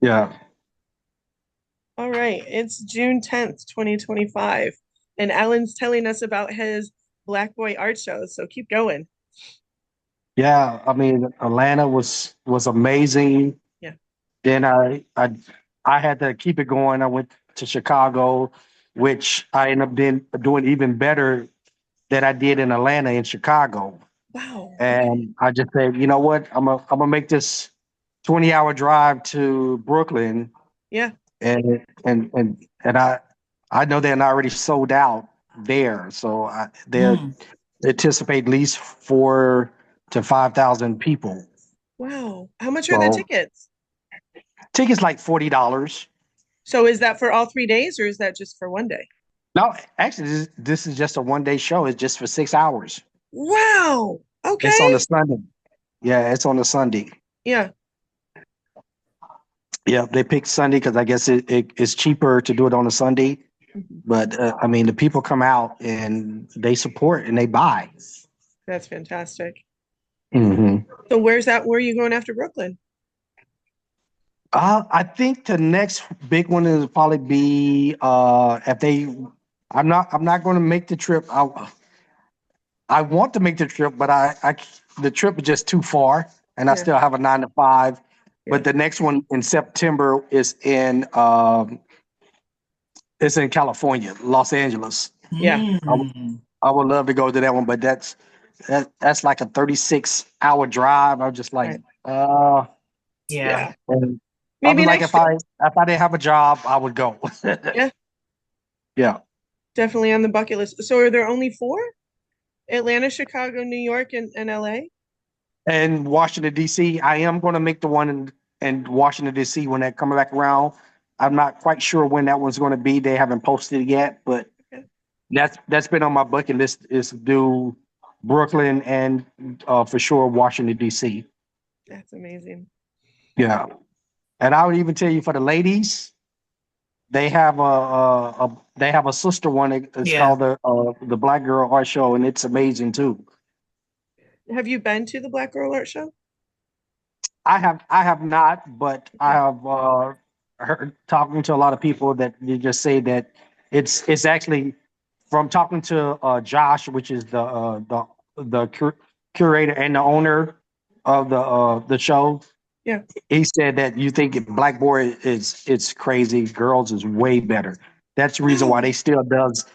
Yeah. All right, it's June 10th, 2025, and Alan's telling us about his Black Boy art show, so keep going. Yeah. I mean, Atlanta was amazing. Yeah. Then I had to keep it going. I went to Chicago, which I ended up doing even better than I did in Atlanta in Chicago. Wow. Okay. And I just said, you know what? I'm gonna make this 20-hour drive to Brooklyn, Yeah. and I know they're already sold out there, so they're Mm. anticipate at least 4 to 5 thousand people. Wow. How much are the So tickets? tickets like $40. So is that for all 3 days or is that just for one day? No, actually, this is just a 1 day show. It's just for 6 hours. Wow. It's on Okay. the Sunday. Yeah, it's on the Sunday. Yeah. Yeah, they picked Sunday because I guess it's cheaper to do it on a Sunday. Mhm. But I mean, the people come out and they support and they buy. That's fantastic. Hmm. So where's that? Where are you going after Brooklyn? I think the next big one is probably be if they. I'm not going to make the trip. I want to make the trip, but the trip is just too far, and I Yeah. still have a 9 to 5. Yeah. But the next one in September is in California, Los Angeles. Yeah. I, w- Mm. I would love to go to that one, but that's like a 36-hour drive. I'm just like, Right. uh, Yeah. Yeah. and I was Maybe like, next if year. I didn't have a job, I would go. Yeah. Yeah. Definitely on the bucket list. So are there only four? Atlanta, Chicago, New York, and LA? And Washington D.C. I am going to make the one in Washington D.C. when that comes back around. I'm not quite sure when that one's going to be. They haven't posted it yet, but Okay. that's been on my bucket list is to do Brooklyn and for sure Washington D.C. That's amazing. Yeah, and I would even tell you for the ladies, they have a sister one. It's Yeah. called the Black Girl Art Show, and it's amazing too. Have you been to the Black Girl Art Show? I have not, but I Okay. have heard talking to a lot of people that you just say that it's actually from talking to Josh, which is the curator and the owner of the show. Yeah. He said that you think Black Boy is it's crazy, girls is way better. That's the reason why Wow. they still does.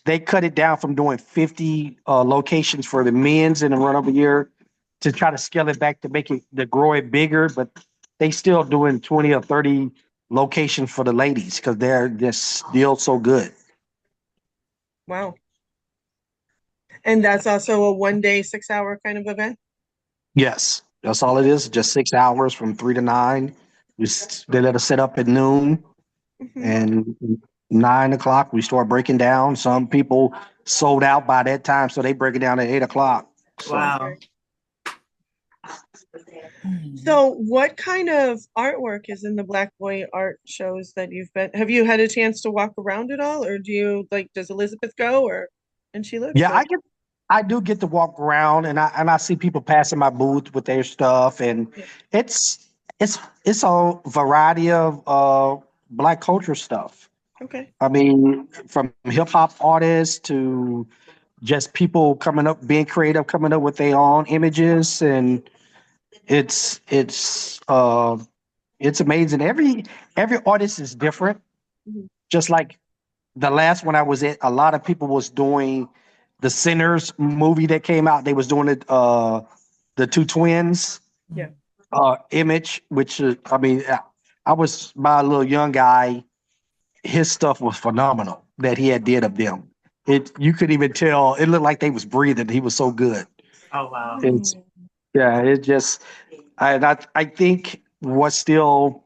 They cut it down from doing 50 locations for the men's in a run of a year to try to scale it back to make it to grow it bigger, but they still doing 20 or 30 locations for the ladies because they're just still so good. Wow. And that's also a 1 day, 6 hour kind of event? Yes, that's all it is. Just 6 hours from 3 to 9. They let us set up at noon, Hmm. and 9 o'clock we start breaking down. Some people sold out by that time, so they break it down at 8 o'clock. So Wow. Okay. Mm. So what kind of artwork is in the Black Boy art shows that you've been? Have you had a chance to walk around at all? Or do you like, does Elizabeth go or and she looks yeah, or I do get to walk around, and I see people passing my booth with their stuff, and yeah. it's it's a variety of black culture stuff. Okay. I mean, from hip hop artists to just people coming up, being creative, coming up with their own images, and it's it's uh it's amazing. Every artist is different. Mhm. Just like the last one I was at, a lot of people was doing the Sinners movie that came out. They was doing it, the two twins Yeah. image, which I mean, I was my little young guy. His stuff was phenomenal that he had did of them. It you could even tell it looked like they was breathing. He was so good. Oh wow. It's Oh, yeah. It just I think what's still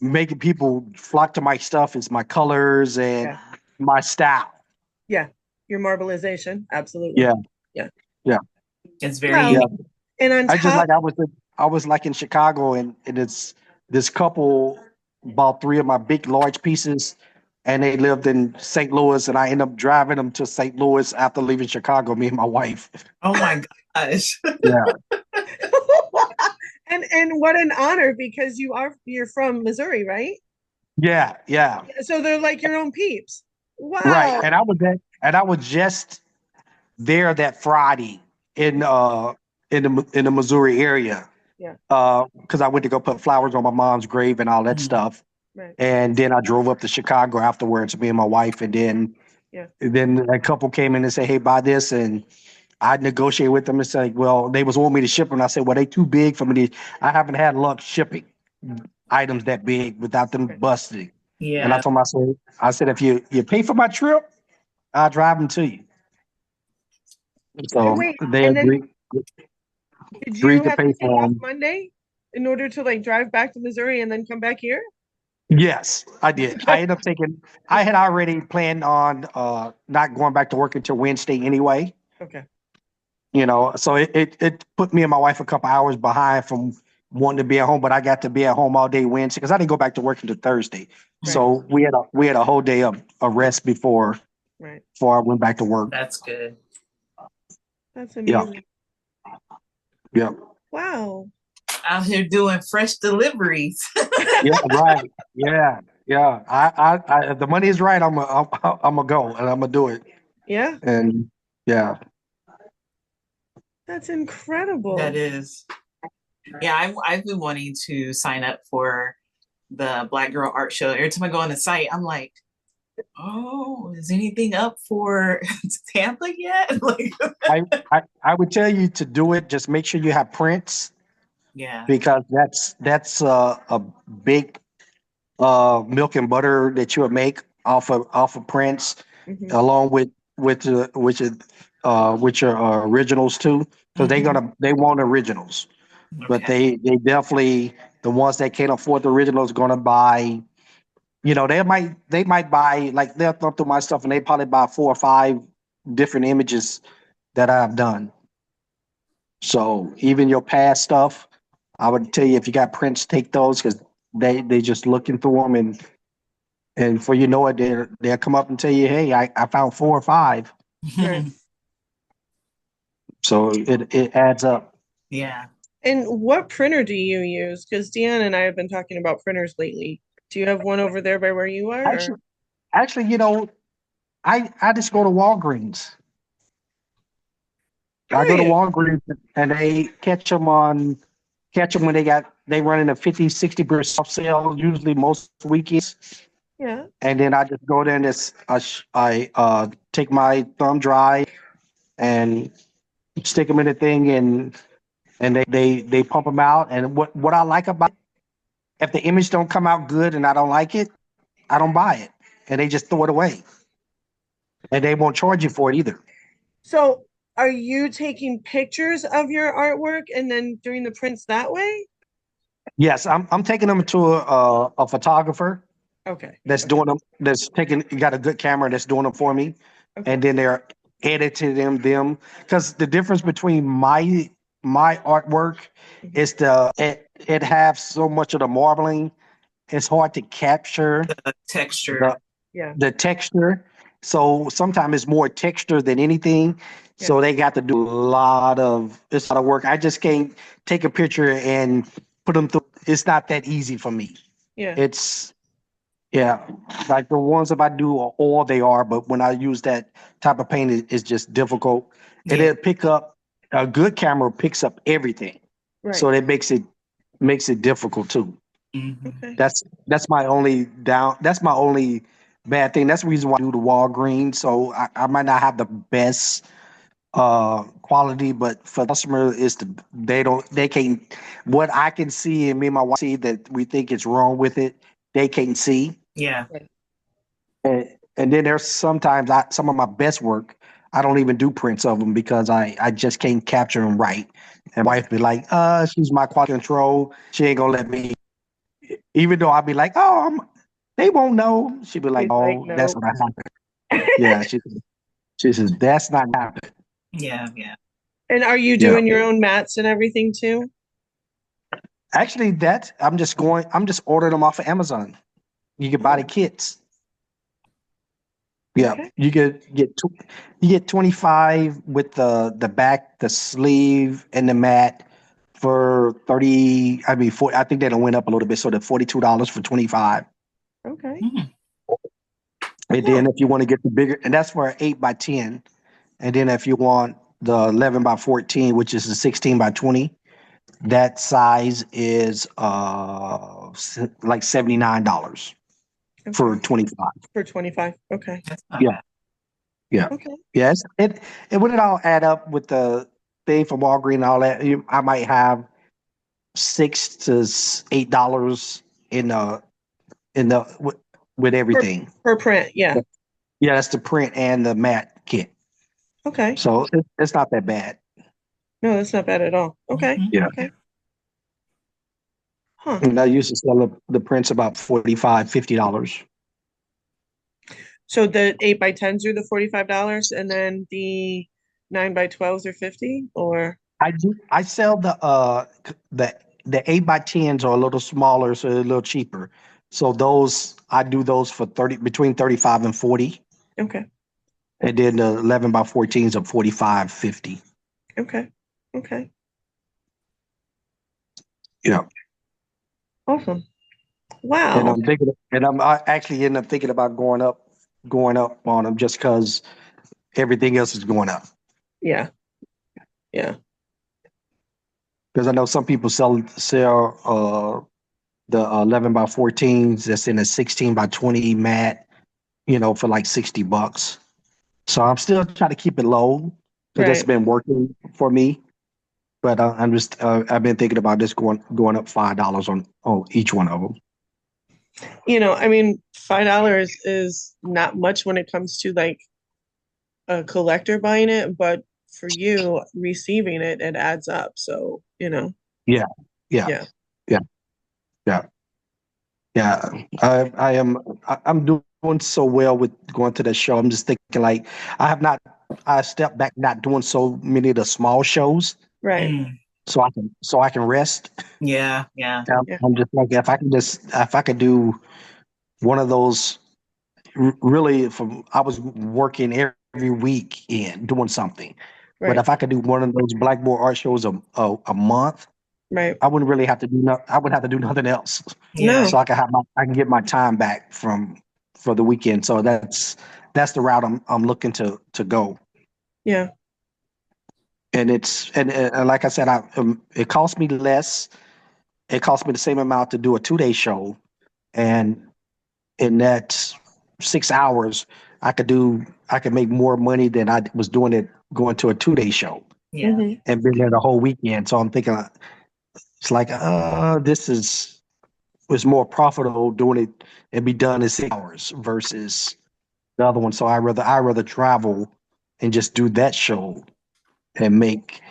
making people flock to my stuff is my colors and yeah. my style. Yeah. Your marbleization. Absolutely. Yeah, Yeah. yeah, It's very yeah. Well, unique. and on I just top, like I was like in Chicago, and it's this couple bought three of my big large pieces, and they lived in St. Louis, and I ended up driving them to St. Louis after leaving Chicago. Me and my wife. Oh my gosh. and And what an honor because you're from Missouri, right? Yeah, yeah, So they're like your own peeps. right. Wow. And I was just there that Friday in Yeah. in the Missouri area Yeah. because I went to go put flowers on my mom's grave and all that Mhm. stuff. Right. And then I drove up to Chicago afterwards, me and my wife, and Yeah. then a couple came in and said, "Hey, buy this," and I negotiated with them and said, "Well, they was wanting me to ship them." I said, "Well, they too big for me to. I haven't had luck shipping items that big without them Right. busting." And I Yeah, told them, I said, if you pay for my trip, I'll drive them to you. And So wait, they and then did you agreed to have pay to take for off them. Monday in order to like drive back to Missouri and then come back here? Yes, I did. I ended up taking. I had already planned on not going back to work until Wednesday anyway. Okay. So it put me and my wife a couple hours behind from wanting to be at home, but I got to be at home all day Wednesday because I didn't go back to work until Thursday. Right. So we had a whole day of rest Right. before I went back to work. that's good. That's Yeah, amazing. yeah, Wow. Out here doing fresh deliveries. yeah. Right. Yeah, yeah. If the money is right, I'm gonna go and I'm gonna do it. Yeah, And yeah, that's That incredible. is. Yeah, I've been wanting to sign up for the Black Girl Art Show. Every time I go on the site, I'm like, oh, is anything up for Tampa yet? Like, I would tell you to do it. Just make sure you have prints yeah. because that's a big milk and butter that you would make off of prints, Hmm. along with with your originals too, because Mhm. they want originals, but Okay. they definitely the ones that can't afford the originals gonna buy. They might buy like they'll thumb through my stuff and they probably buy 4 or 5 different images that I've done. So even your past stuff, I would tell you if you got prints, take those because they just looking through them and before you know it, they'll come up and tell you, hey, I found 4 or 5. Right. So it adds up. Yeah. And what printer do you use? Because Dionne and I have been talking about printers lately. Do you have one over there by where you are? Or? Actually, actually, I just go to Walgreens. I Oh go to yeah, Walgreens and they catch them when they running a 50, 60% off sale, usually most weekends. yeah. And then I just go there and I take my thumb drive and stick them in the thing and they pump them out. And what I like about it, if the image don't come out good and I don't like it, I don't buy it, and they just throw it away, and they won't charge you for it either. So are you taking pictures of your artwork and then doing the prints that way? Yes, I'm taking them to a photographer Okay. that's Okay. doing them. That's taking got a good camera that's doing them for me, Okay. and then they're editing them because the difference between my artwork Mhm. is it have so much of the marbling. It's hard to capture The texture. the Yeah. the texture. So sometimes it's more texture than anything. Yeah. So they got to do a lot of work. I just can't take a picture and put them through. It's not that easy for me. Yeah. It's yeah, like the ones if I do are all they are, but when I use that type of paint, it's just difficult. And Yeah. it pick up a good camera picks up everything, so Right. that makes it difficult too. Hmm. Okay. That's my only down. That's my only bad thing. That's the reason why I do the Walgreens. So I might not have the best quality, but for the customer is they can't what I can see and me and my wife see that we think is wrong with it, they can't see. Yeah. Right. And then there's sometimes some of my best work, I don't even do prints of them because I just can't capture them right. And Right. wife be like, she's my quality control. She ain't gonna let me even though I'd be like, they won't know. She'd be like, He's like, oh, that's no. what happened. Yeah, she says that's not happening. Yeah. Yeah. And are you Yeah, doing your own mats and everything too? actually, that I'm just ordering them off of Amazon. You can buy the Oh, kits. Yeah, okay. you get 25 with the back, the sleeve, and the mat for 30. I mean, 40, I think that went up a little bit. So the $42 for 25. Okay. Mhm. And then if you want to get the bigger, and that's for an 8x10. And then if you want the 11x14, which is the 16x20, that size is like $79 for Okay. 25. For 25. Okay. That's not Yeah. bad. Yeah. Okay. Yes. It wouldn't all add up with the thing from Walgreens and all that. I might have $6 to $8 with Per, everything. per print. Yeah. Yeah, that's the print and the matte kit. Okay. So it's not that bad. No, that's not bad at all. Okay. Mhm. Yeah. Okay. Huh. And I used to sell the prints about $45, $50. So the 8x10s are the $45 and then the 9x12s are 50 or I sell the 8x10s are a little smaller, so they're a little cheaper. So those I do those for 30 between 35 and 40. okay. And then the 11x14s are 45, 50. Okay. Okay. Yeah. Awesome. And Wow. I actually end up thinking about going up on them just because everything else is going up. Yeah. Yeah. Because I know some people sell the 11x14s that's in a 16x20 mat, for like $60. So I'm still trying to keep it low because that's Right. been working for me. But I've been thinking about this going up $5 on each one of them. I mean, $5 is not much when it comes to like a collector buying it, but for you receiving it, it adds up. So, Yeah, yeah, yeah. yeah, yeah, yeah. I'm doing so well with going to the show. I'm just thinking like I stepped back not doing so many of the small shows Right. Mm. so I can rest. Yeah, yeah. Yeah. I'm just like if I could do one of those really from I was working every weekend doing something. But Right. if I could do one of those Blackboard art shows a month, Right. I wouldn't really have to do I would have to do nothing else. Yeah. No. So I can get my time back for the weekend. So that's the route I'm looking to go. Yeah. And and like I said, it costs me less. It costs me the same amount to do a 2-day show, and in that 6 hours, I could make more money than I was doing it going to a 2-day show Yeah. Hmm. and being there the whole weekend. So I'm thinking it's like it's more profitable doing it and be done in 6 hours versus the other one. So I rather travel and just do that show and make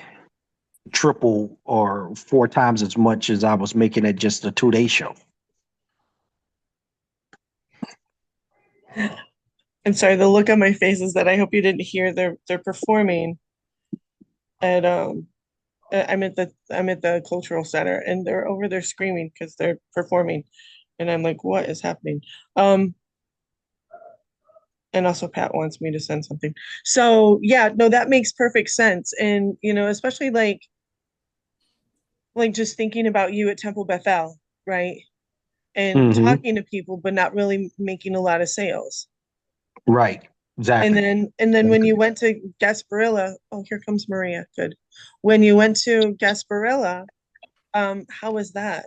triple or 4 times as much as I was making at just a 2-day show. I'm sorry, the look on my face is that I hope you didn't hear they're performing at I'm at the cultural center and they're over there screaming because they're performing and I'm like, what is happening? Um and also Pat wants me to send something. So yeah, no, that makes perfect sense. And especially like just thinking about you at Temple Bethel, right? And Hmm. talking to people, but not really making a lot of sales. Right. And Exactly. then when you went to Gasparilla, oh, here comes Maria. Good. When you went to Gasparilla, how was that?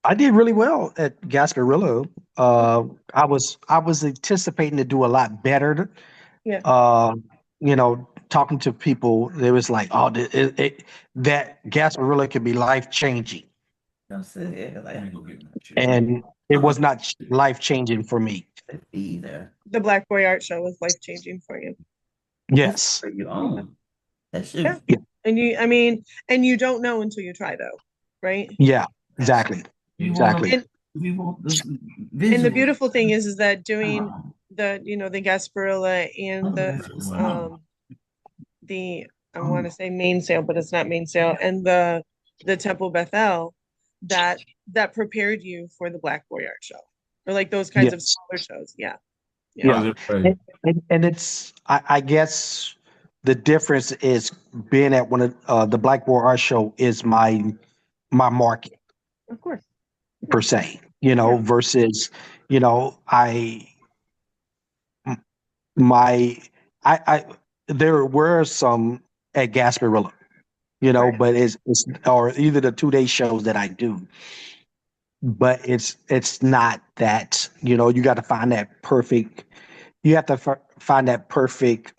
I did really well at Gasparilla. I was anticipating to do a lot better. Yeah. Talking to people, they was like, "Oh, that Gasparilla could be life changing," Don't sit here like I go get my chicken. and it was not life changing for me. Either. The Black Boy Art Show was life changing for you. Yes. You own. That's you. Yeah. And you don't know until you try though, right? Yeah. Exactly. We Exactly. And we want this and the visual. beautiful thing is that doing the Gasparilla and the I want to say main sale, but it's not main sale, and the Temple Bethel that prepared you for the Black Boy Art Show or like those kinds of Yes. smaller shows. Yeah. Yeah. And it's I guess the difference is being at one of the Blackboard Art Show is my market Of course. per se, you know, Yeah. versus, you know, my I there were some at Gasparilla, you know, Right. but it's or either the 2 day shows that I do, but it's not that, you know, you got to find that perfect, you have to find that perfect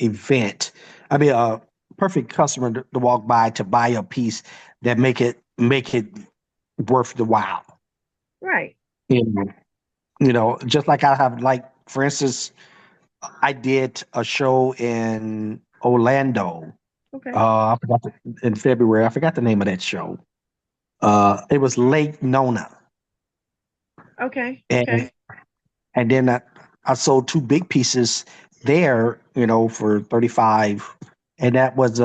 event. I mean, a perfect customer to walk by to buy a piece that make it worth the while. Right. You know, just like I have, like, for instance, I did a show in Orlando. Okay. I forgot in February. I forgot the name of that show. It was Lake Nona, Okay. and Okay. and then I sold two big pieces there, you know, for 35, and that was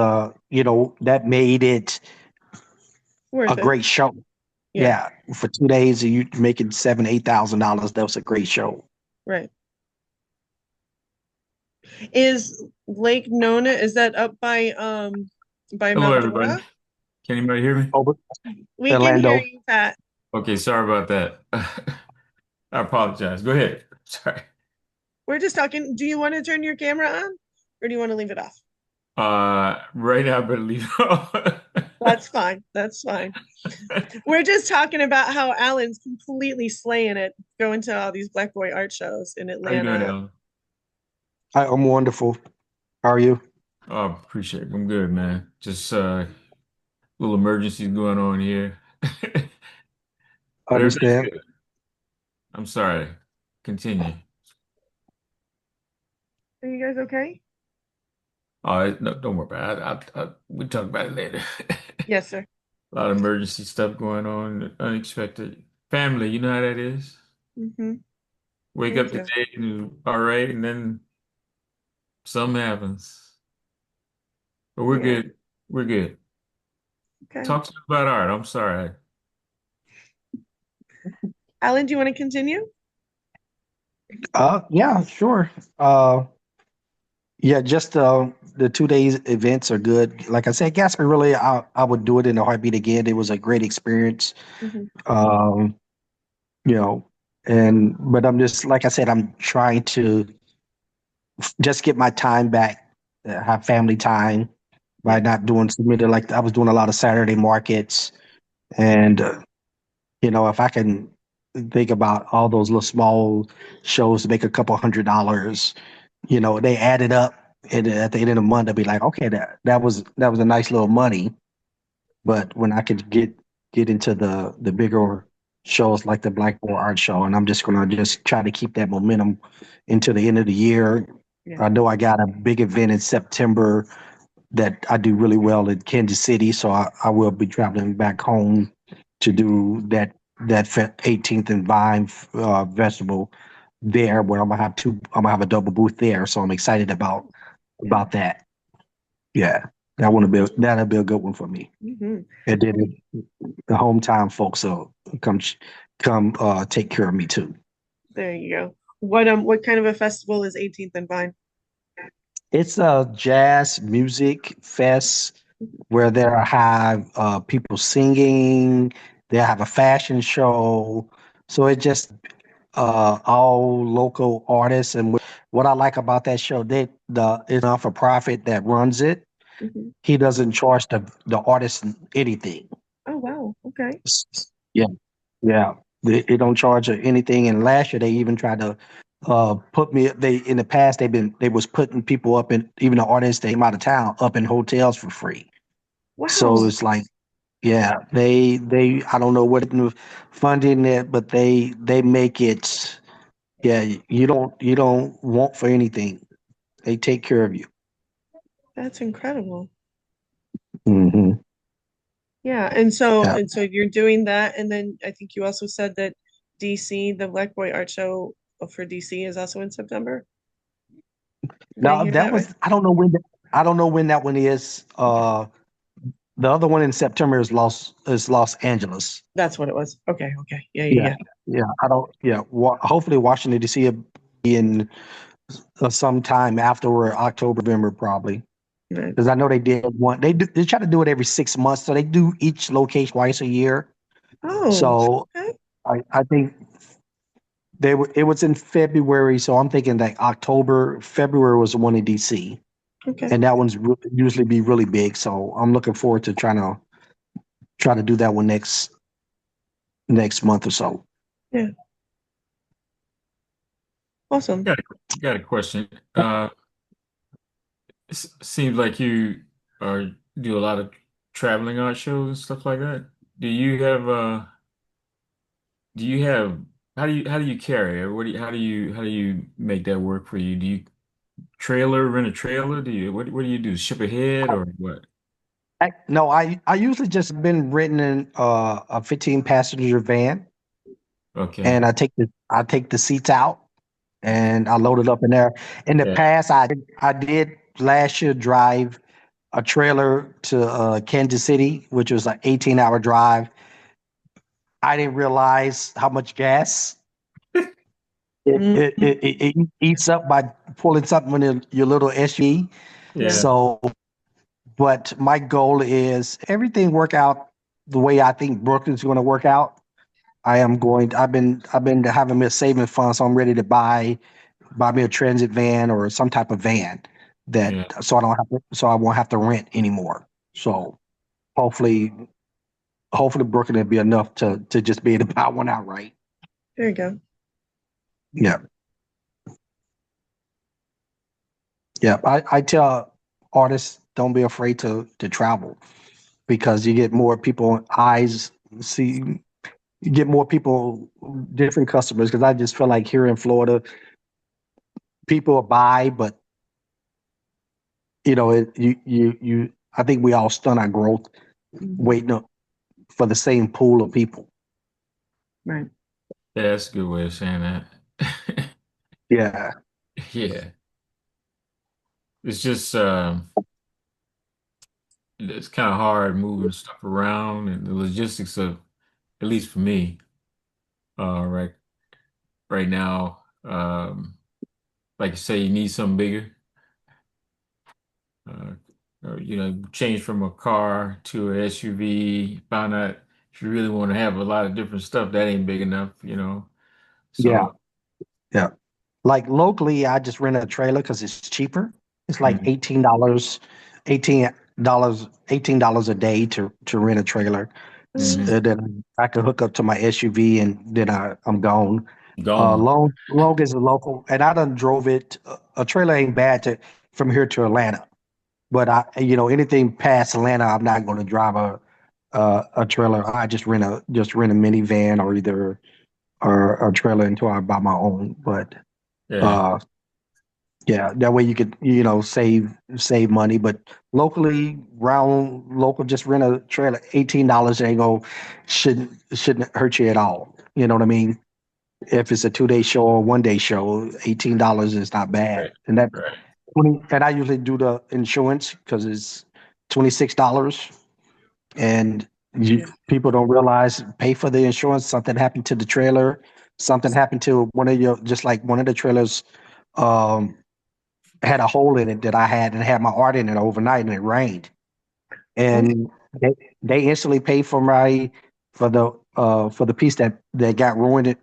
you know, that made it a Worth it. great show. Yeah. Yeah, for 2 days, and you making $7,000-8,000. That was a great show. Right. Is Lake Nona, is that up by Hello, Mount everybody. Dora? Can anybody hear me? Over We can Orlando. hear you, Pat. Okay, sorry about that. I apologize. Go ahead. Sorry. We're just talking. Do you want to turn your camera on or do you want to leave it off? Right now I better leave it off. That's fine. That's fine. We're just talking about how Alan's completely slaying it, going to all these Black Boy art shows in How you doing, Atlanta. Alan? I'm wonderful. How are you? Oh, appreciate it. I'm good, man. Just little emergencies going on here. But everything's Understand? good. I'm sorry. Continue. Are you guys okay? No, don't worry about it. We'll talk about it later. Yes, sir. A lot of emergency stuff going on, unexpected. Family, you know how that is. Mm-hmm. Wake Me up too. today and all right, and then something happens. But we're Yeah. good. We're good. Okay. Talk to me about art. I'm sorry. Alan, do you want to continue? Yeah, sure. Yeah, just the 2 days events are good. Like I said, Gasper, really, I would do it in a heartbeat again. It was a great experience. Mm-hmm. Um, you know, and but I'm just, like I said, I'm trying to just get my time back, have family time by Yeah. not doing so many, like I was doing a lot of Saturday markets, and you know, if I can think about all those little small shows to make a couple $100, you know, they added up, and at the end of the month, I'd be like, okay, that was a nice little money. But when I could get into the bigger shows like the Blackboard Art Show, and I'm just gonna just try to keep that momentum into the end of the year. Yeah. I know I got a big event in September that I do really well in Kansas City, so I will be traveling back home to do that 18th and Vine festival there, where I'm gonna have a double booth there. So I'm excited about that. Yeah, that'll be a good one for me. Mm-hmm. And then the hometown folks will come take care of me too. There you go. What kind of a festival is 18th and Vine? It's a jazz music fest where there have people singing. They have a fashion show. So it just all local artists. And what I like about that show, it's not for profit that runs it. Mm-hmm. He doesn't charge the artist anything. Oh, wow. Okay. Yeah, yeah. They don't charge her anything. And last year they even tried to put me. They in the past they was putting people up in, even the artists that came out of town, up in hotels for free. So Wow. it's like, yeah, they I don't know what funding it, but they make it. Yeah, you don't want for anything. They take care of you. That's incredible. Hmm. Yeah. Yeah. And so you're doing that. And then I think you also said that DC, the Black Boy Art Show for DC is also in September. Did I Now hear that that right? was I don't know when that one is. The other one in September is Los Angeles. That's what it was. Okay. Okay. Yeah. Yeah. Yeah, Yeah. yeah. I don't. Yeah. Hopefully Washington D.C. will be in sometime afterward, October, November, probably. Right. Because I know they did one. They try to do it every 6 months, so they do each location twice a year. Oh, So okay. I think it was in February, so I'm thinking like October, February was the one in DC, Okay. and that one's usually be really big. So I'm looking forward to try to do that one next month or so. Awesome. Got a question. Seems like you do a lot of traveling art shows and stuff like that. Do you have do you have how do you carry it? How do you make that work for you? Do you rent a trailer? What do you do? Ship ahead or what? No, I usually just been renting in a 15 passenger van, Okay. and I take the seats out and I load it up in there. In the Yeah. past, I did last year drive a trailer to Kansas City, which was an 18-hour drive. I didn't realize how much gas Mm, it eats up by pulling something in your little SUV. Yeah. So, but my goal is everything work out the way I think Brooklyn's going to work out. I've been having me a saving fund, so I'm ready to buy me a transit van or some type of van Yeah. so I won't have to rent anymore. So hopefully Brooklyn will be enough to just be able to buy one outright. there you go. Yeah. Yeah. I tell artists don't be afraid to travel because you get more people eyes see you get more people different customers because I just feel like here in Florida people buy but you I think we all stun our growth waiting up for the same pool of people. Right. Yeah, that's a good way of saying that. Yeah. Yeah. It's just it's kind of hard moving stuff around and the logistics of, at least for me, right now, like you say, you need something bigger. Uh, change from a car to an SUV. Found out if you really want to have a lot of different stuff, that ain't big enough. Yeah. So, Yeah. Like locally, I just rent a trailer because it's cheaper. It's like mhm, $18 a day to rent a trailer. mhm. And then I can hook up to my SUV and then I'm gone. Gone. Long as a local, and I done drove it. A trailer ain't bad from here to Atlanta, but anything past Atlanta, I'm not going to drive a trailer. I just rent a minivan or a trailer until I buy my own. But Yeah. uh, yeah, that way you could save money. But locally, round local, just rent a trailer. $18 ain't go shouldn't hurt you at all. You know what I mean? If it's a 2 day show or 1 day show, $18 is not bad. Right. And that Right. 20 and I usually do the insurance because it's $26. And Yeah. people don't realize pay for the insurance. Something happened to the trailer. Something happened to just like one of the trailers. Um, had a hole in it that I had and had my art in it overnight and it rained. Okay. And they instantly paid for the piece that got ruined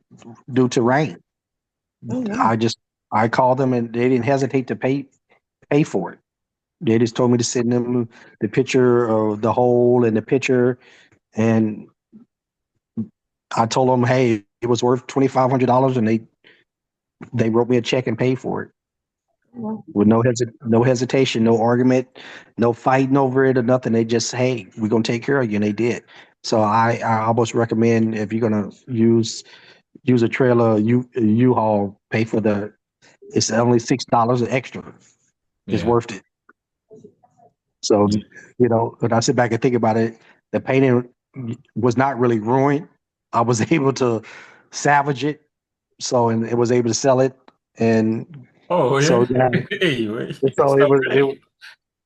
due to rain. Oh, wow. I called them and they didn't hesitate to pay for it. They just told me to send them the picture of the hole and the picture, and I told them, hey, it was worth $2,500, and they wrote me a check and paid for it. Well, With no hesitation, no argument, no fighting over it or nothing. They just, hey, we're gonna take care of you, and they did. So I almost recommend if you're gonna use a trailer, U-Haul, pay for it's only $6 extra. It's Yeah. worth it. So Yeah. when I sit back and think about it, the painting was not really ruined. I was able to salvage it, and it was able to sell it, and Oh so yeah. yeah, Hey, wait. so It's okay.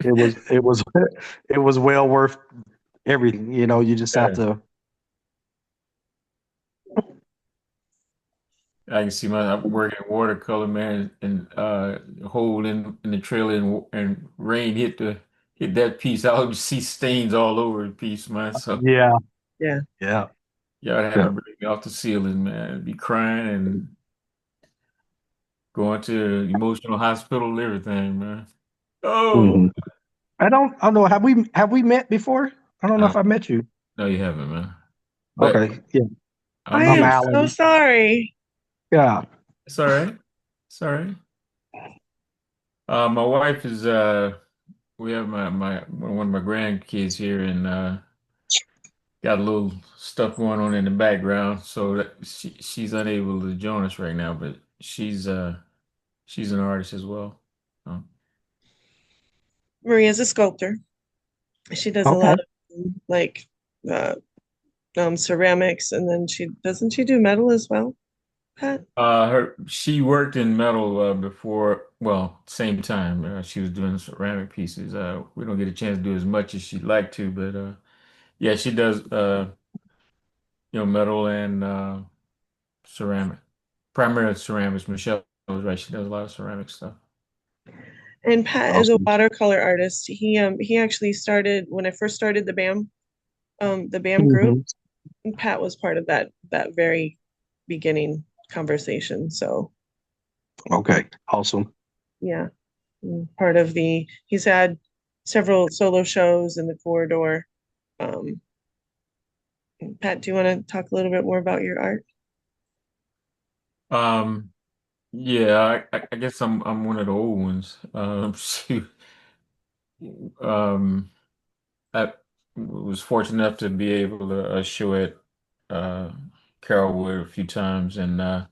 it was it was well worth everything. You just have Yeah. to. I can see I'm working watercolor, man, and hole in the trailer and rain hit that piece. I'll see stains all over the piece, man. So Yeah, Yeah. yeah. y'all had to Yeah. bring me off the ceiling, man. Be crying and going to emotional hospital and everything, man. Oh, Mhm. I don't know. Have we met before? I don't know uh, if I met you. no, you haven't, man. But Okay. Yeah. I I'm I'm am here. so Alan. sorry. Yeah. It's all right. It's all right. My wife is we have my one of my grandkids here and got a little stuff going on in the background, so that she's unable to join us right now, but she's an artist as well. Um, Maria's a sculptor. She does a Okay. lot of like uh, ceramics, and then she do metal as well, Pat? she worked in metal before, well, same time she was doing ceramic pieces. We don't get a chance to do as much as she'd like to, but yeah, she does metal and ceramic. Primarily ceramics. Michelle was right. She does a lot of ceramic stuff. And Pat is a Awesome. watercolor artist. He actually started when I first started the BAM group. Hmm. And Pat was part of that very beginning conversation. So Okay. Awesome. yeah, part of he's had several solo shows in the corridor. Um, Pat, do you want to talk a little bit more about your art? Um, yeah, I guess I'm one of the old ones. Shoot. Um, I was fortunate enough to be able to show at uh, Carolwood a few times, and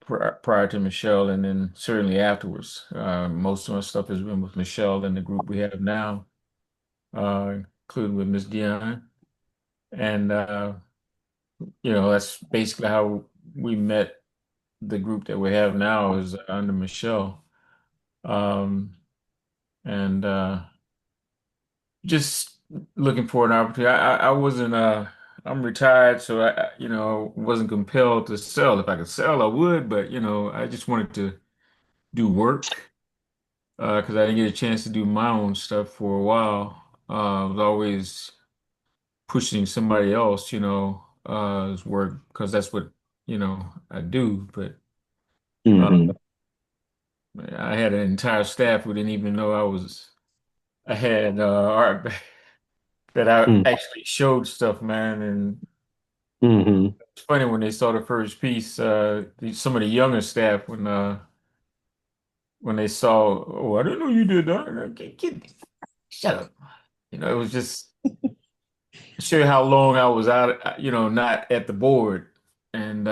prior to Michelle, and then certainly afterwards. Most of my stuff has been with Michelle and the group we have now, including with Miss Dionne, and that's basically how we met. The group that we have now is under Michelle. Um, and just looking for an opportunity. I wasn't I'm retired, so wasn't compelled to sell. If I could sell, I would, but I just wanted to do work because I didn't get a chance to do my own stuff for a while. I was always pushing somebody else, work because that's what I do. But uh, Hmm. I had an entire staff who didn't even know I had art that I actually showed stuff, man. And Hmm. it's funny when they saw the first piece, some of the younger staff when they saw, oh, I didn't know you did that. Like, shut up. It was just to show you how long I was out, not at the board. And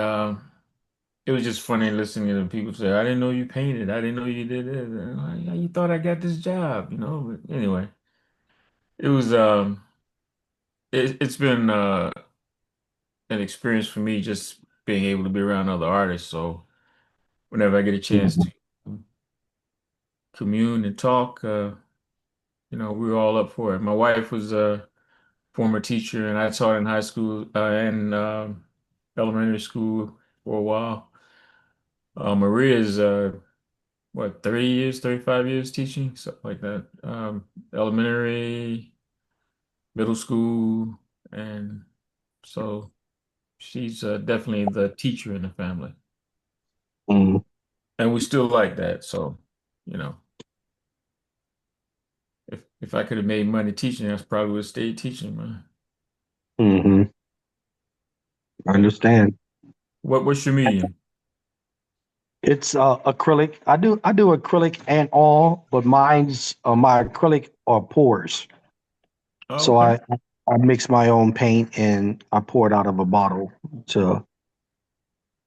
it was just funny listening to people say, I didn't know you painted. I didn't know you did this. And how you thought I got this job. But anyway, it was it's been an experience for me just being able to be around other artists. So whenever I get a chance Hmm. to commune and talk, we're all up for it. My wife was a former teacher, and I taught in high school and elementary school for a while. Maria is what, 30 years, 35 years teaching, something like that. Elementary, middle school, and so she's definitely the teacher in the family. Hmm. And we still like that. So, you know, if I could have made money teaching, I probably would have stayed teaching, man. Hmm. I But understand. what's your medium? It's acrylic. I do acrylic and all, but my acrylic are pours. Oh, So okay. I mix my own paint and I pour it out of a bottle to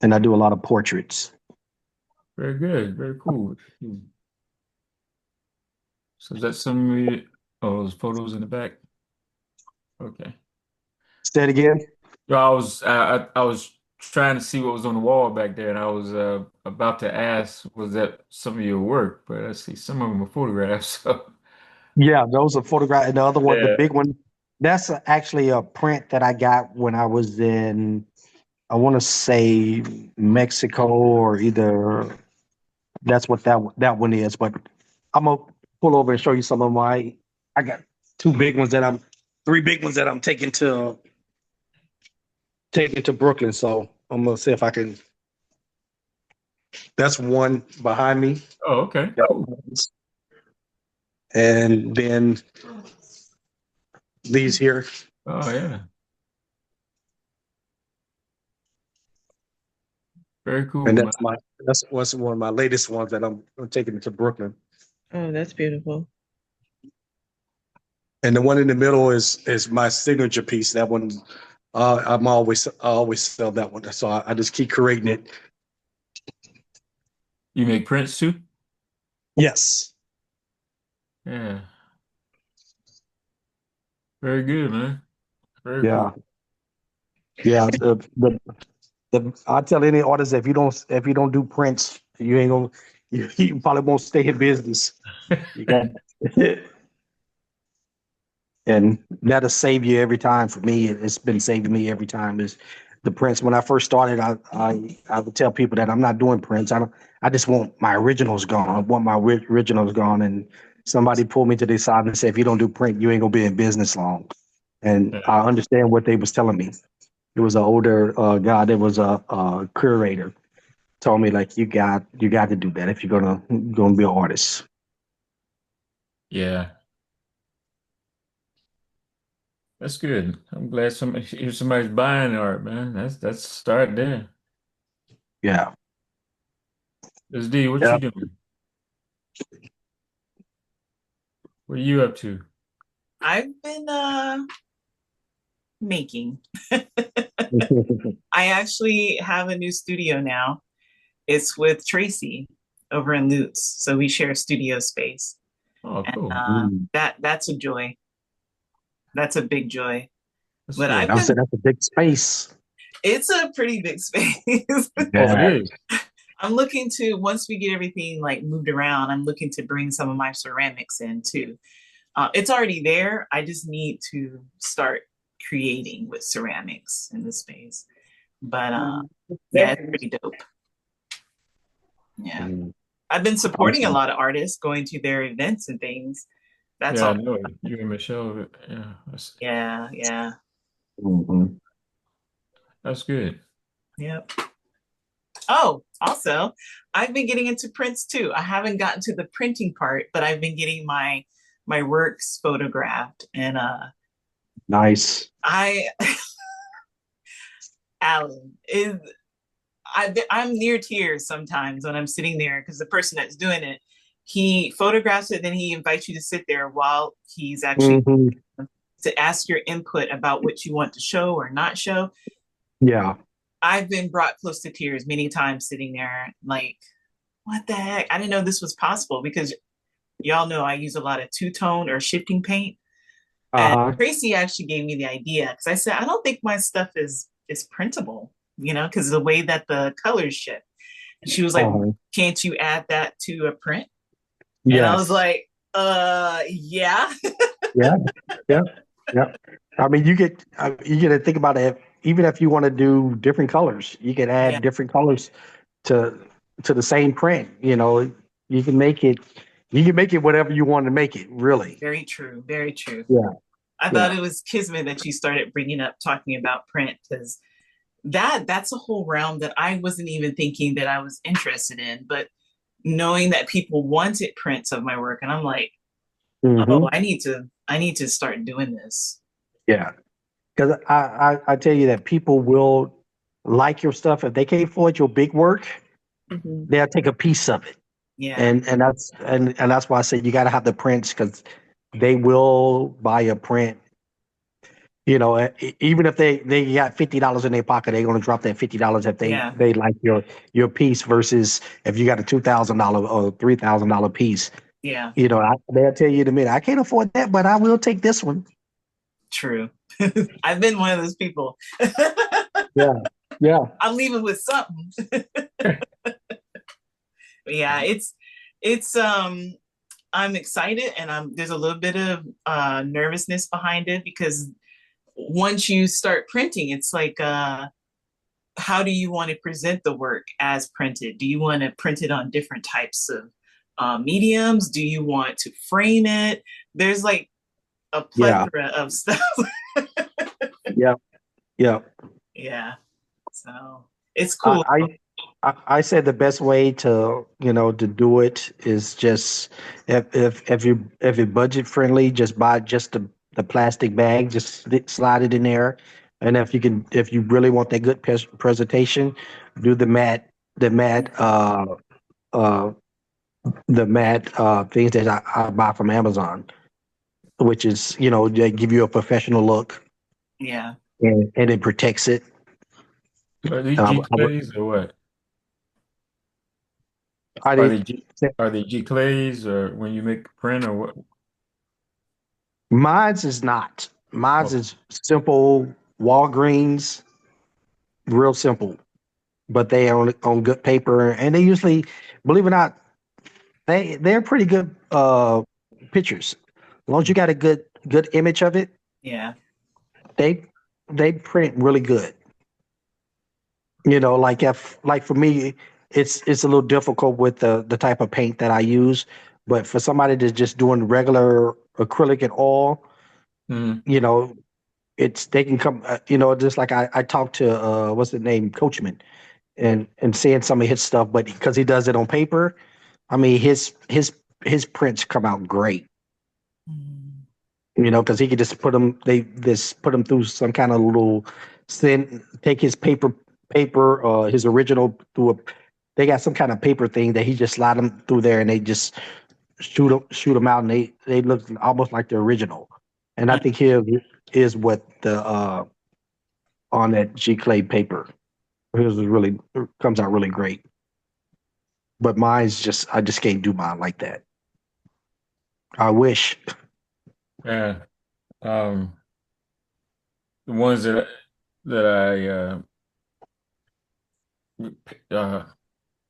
and I do a lot of portraits. Very good. Very cool. So is that some of those photos in the back? Okay. Say it again. Yeah, I was trying to see what was on the wall back there, and I was about to ask, was that some of your work? But I see some of them are photographs. So Yeah, those are photographs. And the other one, the yeah. big one, that's actually a print that I got when I was in I want to say Mexico or either that's what that one is. But I'm gonna pull over and show you some of my. I got three big ones that I'm taking to Brooklyn. So I'm gonna see if I can. That's one behind me. Oh, okay. And then these here. Oh, yeah. Very cool, And man. that's one of my latest ones that I'm taking to Brooklyn. Oh, that's beautiful. And the one in the middle is my signature piece. That one, I always sell that one. So I just keep creating it. You make prints too? Yes. Yeah. Very good, man. Very Yeah. cool. Yeah. I tell any artist if you don't do prints, you ain't gonna you probably won't stay in business. You got and that'll save you every time. For me, it's been saving me every time. Is the prints. When I first started, I would tell people that I'm not doing prints. I just want my originals gone. I want my originals gone. And somebody pulled me to the side and said, if you don't do print, you ain't gonna be in business long. And Yeah. I understand what they was telling me. It was an older guy that was a curator. Told me like you got to do that if you're gonna be an artist. Yeah. That's good. I'm glad somebody's buying art, man. That's start there. Yeah. This D, what Yeah. you doing? What are you up to? I've been making. I actually have a new studio now. It's with Tracy over in Lutz. So we share studio space. Oh, And cool. that's a joy. That's a big joy. That's But good. I said that's a big space. it's a pretty big space. Oh, Yeah. it is. I'm looking to, once we get everything like moved around, I'm looking to bring some of my ceramics in too. It's already there. I just need to start creating with ceramics in the space. But yeah, it's pretty dope. Yeah. I've been supporting a Awesome. lot of artists, going to their events and things. That's Yeah, I all. know it. You and Michelle. Yeah, Yeah. Mhm. that's good. Yep. Oh, also, I've been getting into prints too. I haven't gotten to the printing part, but I've been getting my works photographed, and Nice. I Alan is I'm near tears sometimes when I'm sitting there because the person that's doing it, he photographs it, then he invites you to sit there while he's actually Mhm. to ask your input about what you want to show or not show. Yeah. I've been brought close to tears many times sitting there like, what the heck? I didn't know this was possible because y'all know I use a lot of two-tone or shifting paint. And Uh-huh. Tracy actually gave me the idea because I said, I don't think my stuff is printable, because the way that the colors shift. And she was like, Uh-huh. can't you add that to a print? And I was Yes. like, yeah. Yeah. Yeah. Yeah. I mean, you get to think about it. Even if you want to do different colors, you can Yeah, add different colors to the same print. You can make it. You can make it whatever you want to make it. Really. very true. Very true. Yeah. I thought Yeah. it was kismet that you started bringing up talking about print because that's a whole realm that I wasn't even thinking that I was interested in, but knowing that people wanted prints of my work, and I'm like, Hmm. oh, I need to start doing this. Yeah. Because I tell you that people will like your stuff if they can't afford your big work. Mhm. They'll take a piece of it. Yeah, And that's why I said you got to have the prints because they will buy a print. Even if they got $50 in their pocket, they're going to drop that $50 if yeah, they like your piece versus if you got a $2,000 or $3,000 piece. yeah, They'll tell you in a minute, I can't afford that, but I will take this one. true. I've been one of those people. Yeah, yeah. I'm leaving with something. But yeah, it's I'm excited and there's a little bit of nervousness behind it because once you start printing, it's like how do you want to present the work as printed? Do you want to print it on different types of mediums? Do you want to frame it? There's like a Yeah, plethora of stuff. yeah, yeah. Yeah. So it's I, cool. I said the best way to, to do it is just if you're budget friendly, just buy just the plastic bag, just slide it in there, and if you really want that good presentation, do uh the matte things that I buy from Amazon, which is they give you a professional look Yeah. and it protects it. Are these Um, G I would, clays or what? I Are did. they G clays or when you make a print or what? Mine's is not. Mine's Oh, is simple Walgreens, real simple. But they are on good paper, and they usually, believe it or not, they're pretty good pictures. As long as you got a good image of it, Yeah. they they print really good. Like if like for me, it's a little difficult with the type of paint that I use, but for somebody that's just doing regular acrylic and oil, mm, you know, it's they can come. Just like I talked to what's the name, Coachman, and seeing some of his stuff, but because he does it on paper, I mean his prints come out great. Mm. Because he could just they just put them through some kind of little take his paper, his original through a, they got some kind of paper thing that he just slide them through there and they just shoot them out and they look almost like the original. And I think here is what the on that G clay paper. His is really comes out really great. But mine's just I just can't do mine like that. I wish. yeah. Um, the ones that I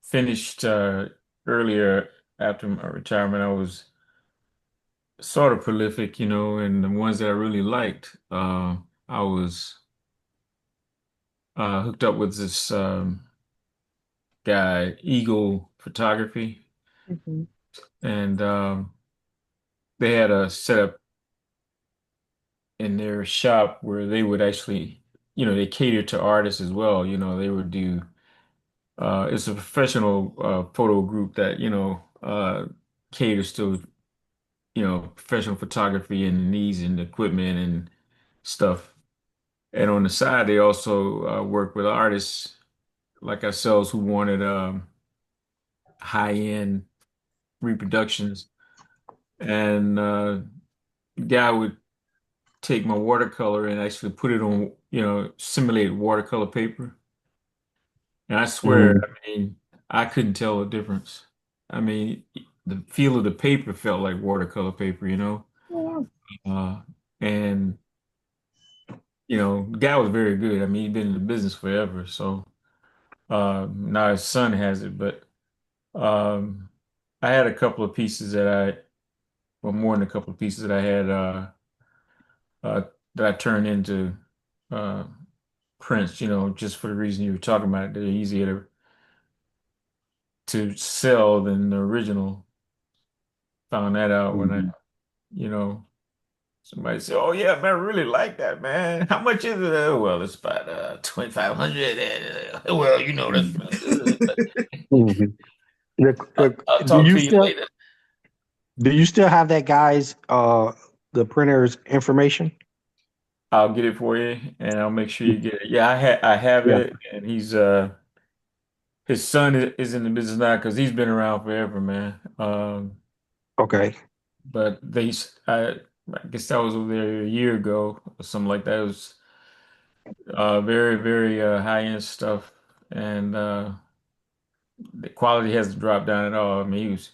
finished earlier after my retirement, I was sort of prolific, and the ones that I really liked, I was hooked up with this guy, Eagle Photography, Mhm. and they had a setup in their shop where they would actually, they cater to artists as well. They would do, it's a professional photo group that, caters to, professional photography and the needs and equipment and stuff. And on the side, they also work with artists like ourselves who wanted high-end reproductions. And the guy would take my watercolor and actually put it on, simulate watercolor paper. And I swear, Mm, I mean, I couldn't tell the difference. I mean, the feel of the paper felt like watercolor paper. Uh, and, the guy was very good. I mean, he'd been in the business forever. So now his son has it. But um, I had a couple of pieces well, more than a couple of pieces that I had uh, that I turned into uh, prints, just for the reason you were talking about. They're easier to sell than the original. Found that out when mm. you know, somebody said, "Oh yeah, man, I really like that, man. How much is it?" Well, it's about 2,500. Well, that's Mhm. I'll Do talk you to you still later. have that guy's the printer's information? I'll get it for you, and I'll make sure you get it. Yeah, I have Yeah. it, and he's his son is in the business now because he's been around forever, man. Okay. But I guess that was over there a year ago or something like that. It was very, very high-end stuff, and the quality hasn't dropped down at all. I mean, he was,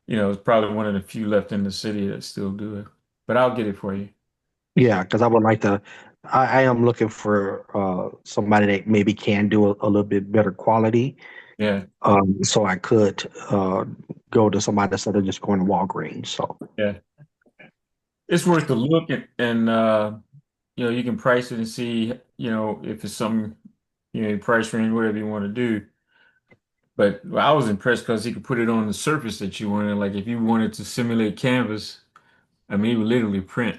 it's probably one of the few left in the city that still do it. But I'll get it for you. Yeah, because I would like to. I am looking for somebody that maybe can do a little bit better quality. Yeah, So I could go to somebody instead of just going to Walgreens. So yeah. It's worth the look, and you can price it and see, if it's something, price range, whatever you want to do. But I was impressed because he could put it on the surface that you wanted. Like if you wanted to simulate canvas, I mean, he would literally print.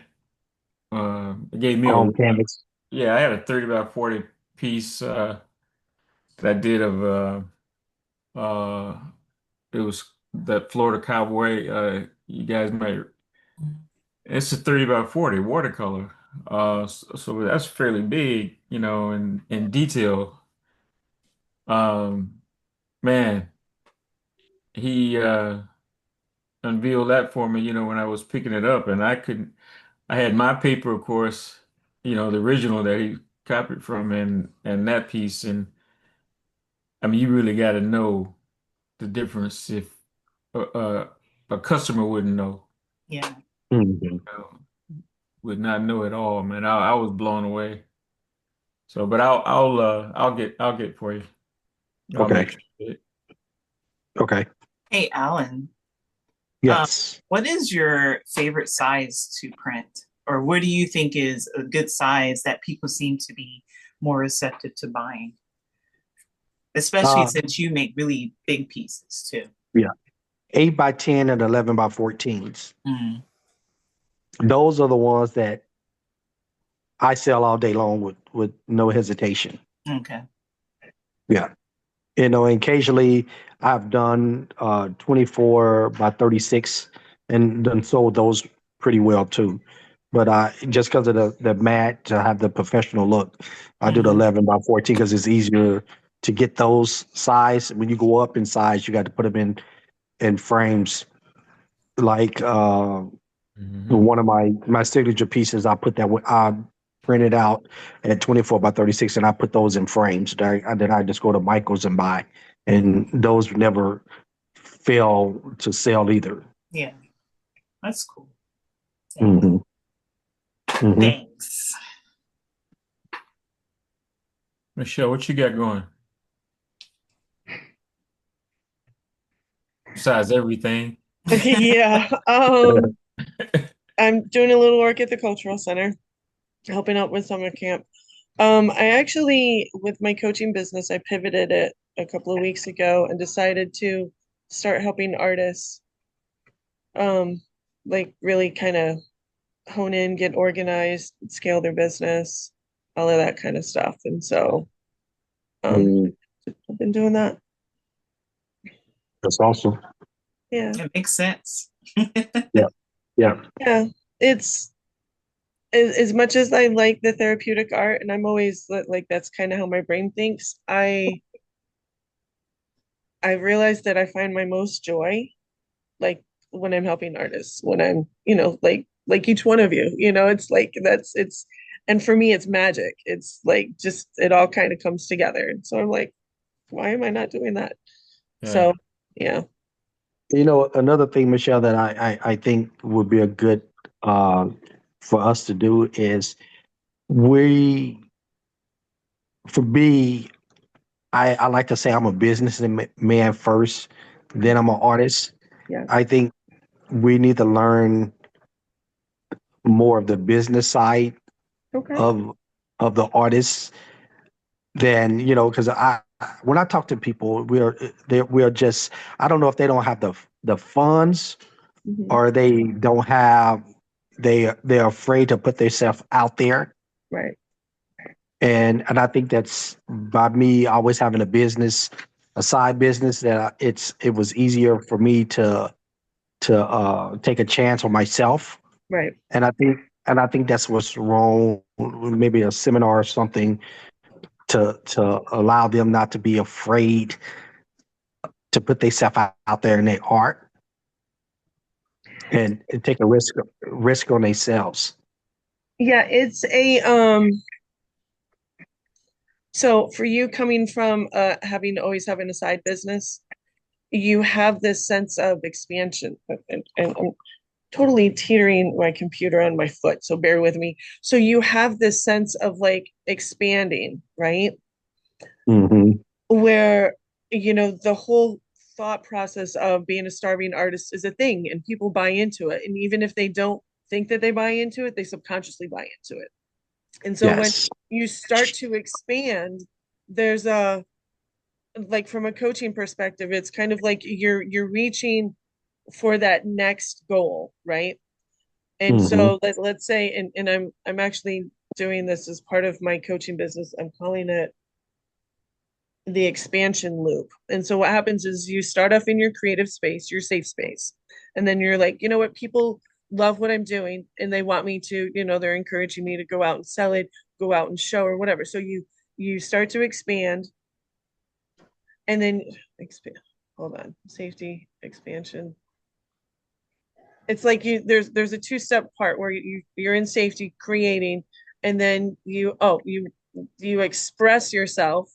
It gave me a On canvas. yeah, I had a 30 by 40 piece that I did of uh it was that Florida Cowboy. You guys might it's a 30 by 40 watercolor. So that's fairly big, in detail. Um, man, he unveiled that for me, when I was picking it up, and I had my paper, of course, the original that he copied from, and that piece, and I mean, you really got to know the difference if a customer wouldn't know, Yeah. Mhm. uh, would not know at all, man. I was blown away. So, but I'll get for you. I'll Okay. make sure. Okay. Hey, Alan, um, Yes. what is your favorite size to print? Or what do you think is a good size that people seem to be more receptive to buying? Especially Uh, since you make really big pieces too. yeah. 8 by 10 and 11 by 14s. Mm, Those are the ones that I sell all day long with no hesitation. okay. Yeah. And occasionally I've done 24 by 36 and done sold those pretty well too. But just because of the mat to have the professional look, I do the Mhm. 11 by 14 because it's easier to get those size. When you go up in size, you got to put them in frames. Like Hmm. one of my signature pieces, I print it out at 24 by 36, and I put those in frames. Then I just go to Michael's and buy, and those never fail to sell either. Yeah, that's cool. Yeah. Hmm. Hmm. Thanks. Michelle, what you got going besides everything? Yeah. I'm doing a little work at the cultural center, helping out with summer camp. I actually, with my coaching business, I pivoted it a couple of weeks ago and decided to start helping artists, um, like really kind of hone in, get organized, scale their business, all of that kind of stuff. And so, um, Mm, I've been doing that. that's awesome. Yeah. It makes sense. Yeah, yeah. Yeah. It's as much as I like the therapeutic art, and I'm always like that's kind of how my brain thinks. I realized that I find my most joy like when I'm helping artists, when I'm, like each one of you, it's like and for me it's magic. It's like just it all kind of comes together. And so I'm like, why am I not doing that? Yeah. So yeah. Another thing, Michelle, that I think would be a good uh, for us to do is we, for me, I like to say I'm a businessman first, then I'm an artist. Yeah. I think we need to learn more of the business side Okay. of the artists than because when I talk to people, we're just, I don't know if they don't have the funds, Hmm. or they don't have, they're afraid to put themselves out there. Right. And I think that's by me always having a side business, that it was easier for me to take a chance on myself. Right. And I think that's what's wrong. Maybe a seminar or something to allow them not to be afraid to put themselves out there in their art, and take a risk on themselves. Yeah, it's a so for you coming from having a side business, you have this sense of expansion, and I'm totally teetering my computer on my foot, so bear with me. So you have this sense of like expanding, right? Hmm. Where, the whole thought process of being a starving artist is a thing and people buy into it. And even if they don't think that they buy into it, they subconsciously buy into it. And so when Yes. you start to expand, there's a, like from a coaching perspective, it's kind of like you're reaching for that next goal, right? And Mm-hmm. so let's say, and I'm actually doing this as part of my coaching business. I'm calling it the expansion loop. And so what happens is you start off in your creative space, your safe space. And then you're like, you know what, people love what I'm doing and they want me to, they're encouraging me to go out and sell it, go out and show or whatever. So you start to expand and then expand. Hold on. Safety, expansion. It's like there's a two-step part where you're in safety creating and then you express yourself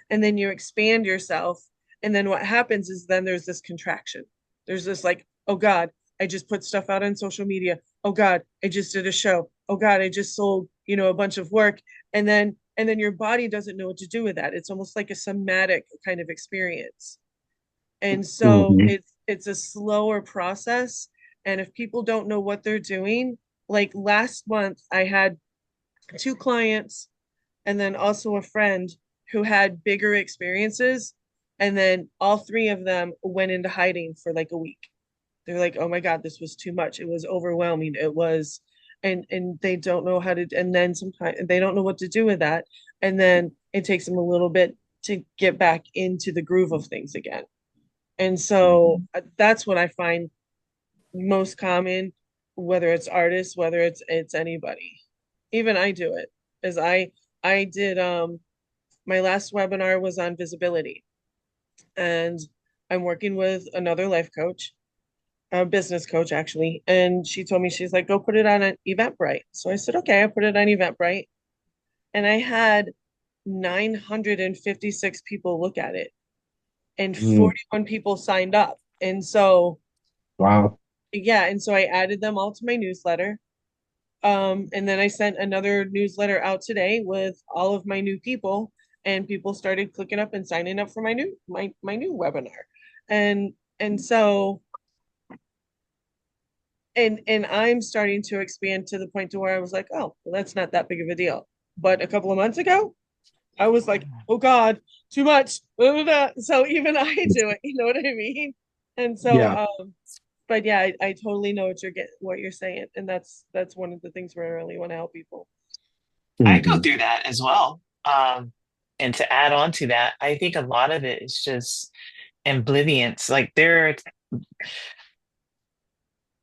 and then you expand yourself and then what happens is then there's this contraction. There's this like, oh god, I just put stuff out on social media. Oh god, I just did a show. Oh god, I just sold a bunch of work. And then your body doesn't know what to do with that. It's almost like a somatic kind of experience. And so Mm-hmm. it's a slower process. And if people don't know what they're doing, like last month I had two clients and then also a friend who had bigger experiences. And then all three of them went into hiding for like a week. They're like, oh my God, this was too much. It was overwhelming. It was, and they don't know how to, and then sometimes they don't know what to do with that. And then it takes them a little bit to get back into the groove of things again. And so that's what I find most common, whether it's artists, whether it's anybody. Even I do it. As I did my last webinar was on visibility. And I'm working with another life coach, a business coach actually. And she told me, she's like, go put it on an Eventbrite. So I said, okay, I put it on Eventbrite. And I had 956 people look at it and Mm. 41 people signed up. And so Wow. yeah, and so I added them all to my newsletter. And then I sent another newsletter out today with all of my new people, and people started clicking up and signing up for my new webinar. And so and I'm starting to expand to the point to where I was like, oh, well, that's not that big of a deal. But a couple of months ago, I was like, oh God, too much. So even I do it, you know what I mean? And so Yeah. but yeah, I totally know what you're saying. And that's one of the things where I really want to help people. I go Mm-hmm. through that as well. And to add on to that, I think a lot of it is just oblivience. Like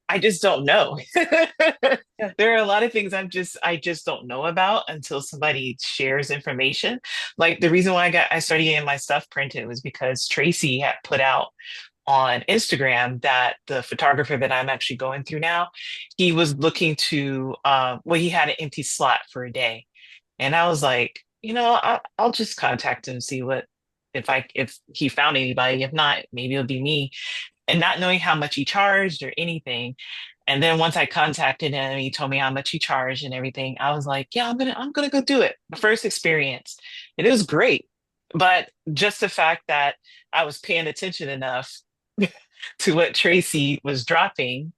I just don't know. Yeah. There are a lot of things I just don't know about until somebody shares information. Like the reason why I started getting my stuff printed was because Tracy had put out on Instagram that the photographer that I'm actually going through now, he was looking to well, he had an empty slot for a day. And I was like, I'll just contact him and see what if he found anybody. If not, maybe it'll be me. And not knowing how much he charged or anything. And then once I contacted him, he told me how much he charged and everything. I was like, yeah, I'm gonna go do it. The first experience. And it was great. But just the fact that I was paying attention enough to what Tracy was dropping,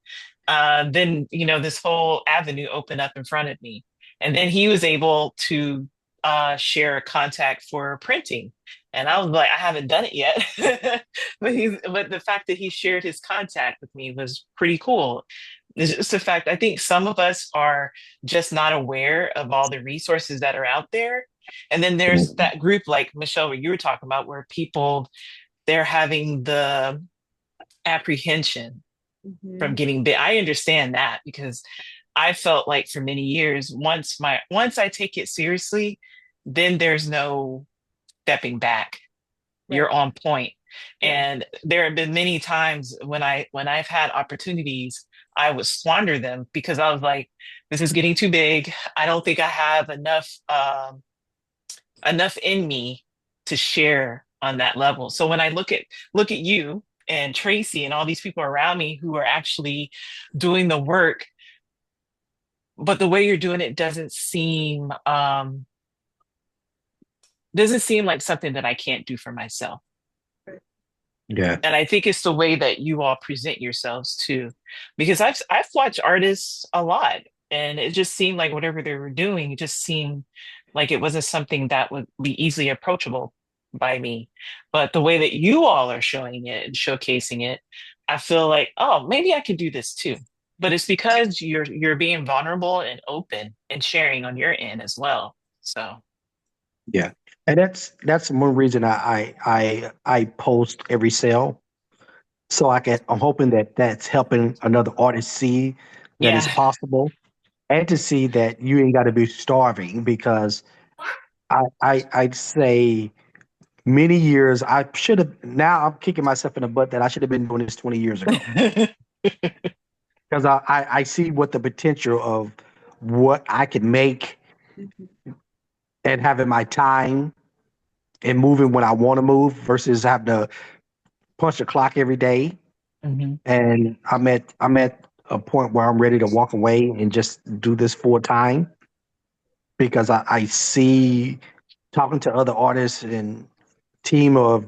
then this whole avenue opened up in front of me. And then he was able to share a contact for printing. And I was like, I haven't done it yet. But the fact that he shared his contact with me was pretty cool. It's just the fact I think some of us are just not aware of all the resources that are out there. And then there's that group like Michelle, where you were talking about, where people they're having the apprehension from Mhm. getting bit. I understand that because I felt like for many years, once I take it seriously, then there's no stepping back. You're Right. on point. Yeah. And there have been many times when I've had opportunities, I would squander them because I was like, this is getting too big. I don't think I have enough in me to share on that level. So when I look at you and Tracy and all these people around me who are actually doing the work, but the way you're doing it doesn't seem like something that I can't do for myself. Yeah. And I think it's the way that you all present yourselves too, because I've watched artists a lot, and it just seemed like whatever they were doing, it just seemed Like it wasn't something that would be easily approachable by me. But the way that you all are showing it and showcasing it, I feel like, oh, maybe I could do this too. But it's because you're being vulnerable and open and sharing on your end as well. So Yeah. And that's one reason I post every sale. So I'm hoping that that's helping another artist see that it's yeah. possible and to see that you ain't got to be starving because I'd say many years I should have, now I'm kicking myself in the butt that I should have been doing this 20 years ago because I see what the potential of what I can make and having my time and moving when I want to move versus having to punch the clock every day. Mhm. And I'm at a point where I'm ready to walk away and just do this full time because I see talking to other artists and team of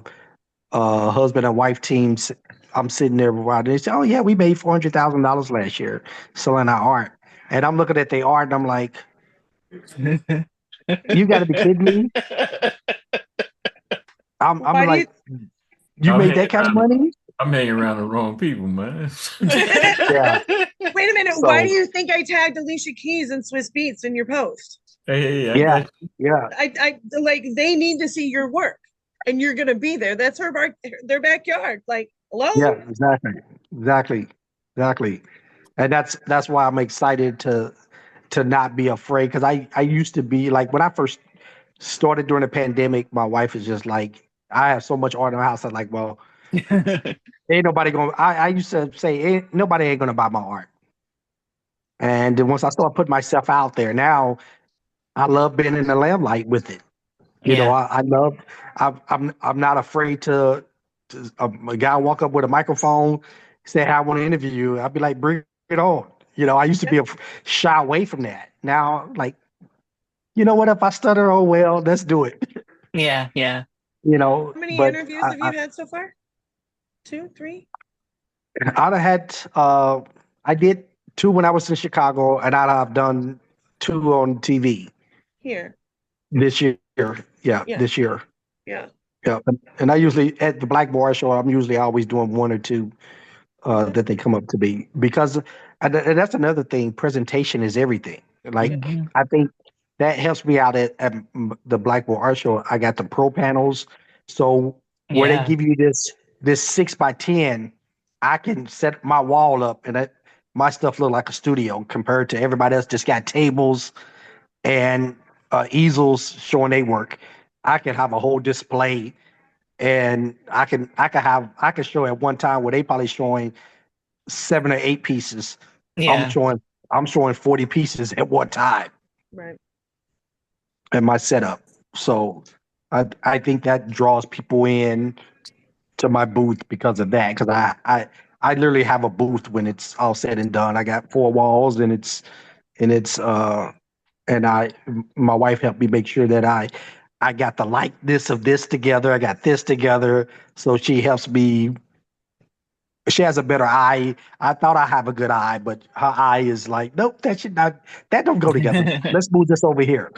husband and wife teams. I'm sitting there around. They say, "Oh yeah, we made $400,000 last year selling our art," and I'm looking at the art and I'm like, "You got to be kidding me!" I'm Why do you like, "You I'm made hanging that kind of around. money?" I'm hanging around the wrong people, man. Yeah. wait a minute? Why So do you think I tagged Alicia Keys and Swiss Beats in your post? Hey, I yeah, got you. yeah, I like they need to see your work, and you're gonna be there. That's their backyard. Like, yeah, hello? exactly, exactly. And that's why I'm excited to not be afraid because I used to be like when I first started during the pandemic, my wife is just like, I have so much art in my house. I'm like, well, ain't nobody gonna. I used to say, nobody ain't gonna buy my art. And then once I start putting myself out there, now I love being in the limelight with it. You know, Yeah. I love. I'm not afraid a guy walk up with a microphone, say, "Hey, I want to interview you." I'd be like, "Bring it on." You know, I used to be shy away from that. Now, like, you know what? If I stutter, oh well, let's do it. Yeah. Yeah. You know, How many but interviews have you had so far? 2, 3? I'd have had I did two when I was in Chicago, and I'd have done two on TV Here. this year. Yeah, Yeah. this year. Yeah. Yeah, and I usually at the Black Bar Show, I'm usually always doing one or two Okay. that they come up to be because and that's another thing. Presentation is everything. Yeah. Like Mhm. I think that helps me out at the Black Bar Art Show. I got the pro panels, so where they Yeah. give you this 6x10, I can set my wall up and my stuff look like a studio compared to everybody else. Just got tables and easels showing they work. I can have a whole display and I can show at one time where they probably showing 7 or 8 pieces. I'm Yeah. showing I'm showing 40 pieces at one time Right. in my setup. So I think that draws people in to my booth because of that. Because I literally have a booth when it's all said and done. I got 4 walls and and my wife helped me make sure that I got the likeness of this together. I got this together. So she helps me. She has a better eye. I thought I have a good eye, but her eye is like, nope, that don't go together. Let's move this over here.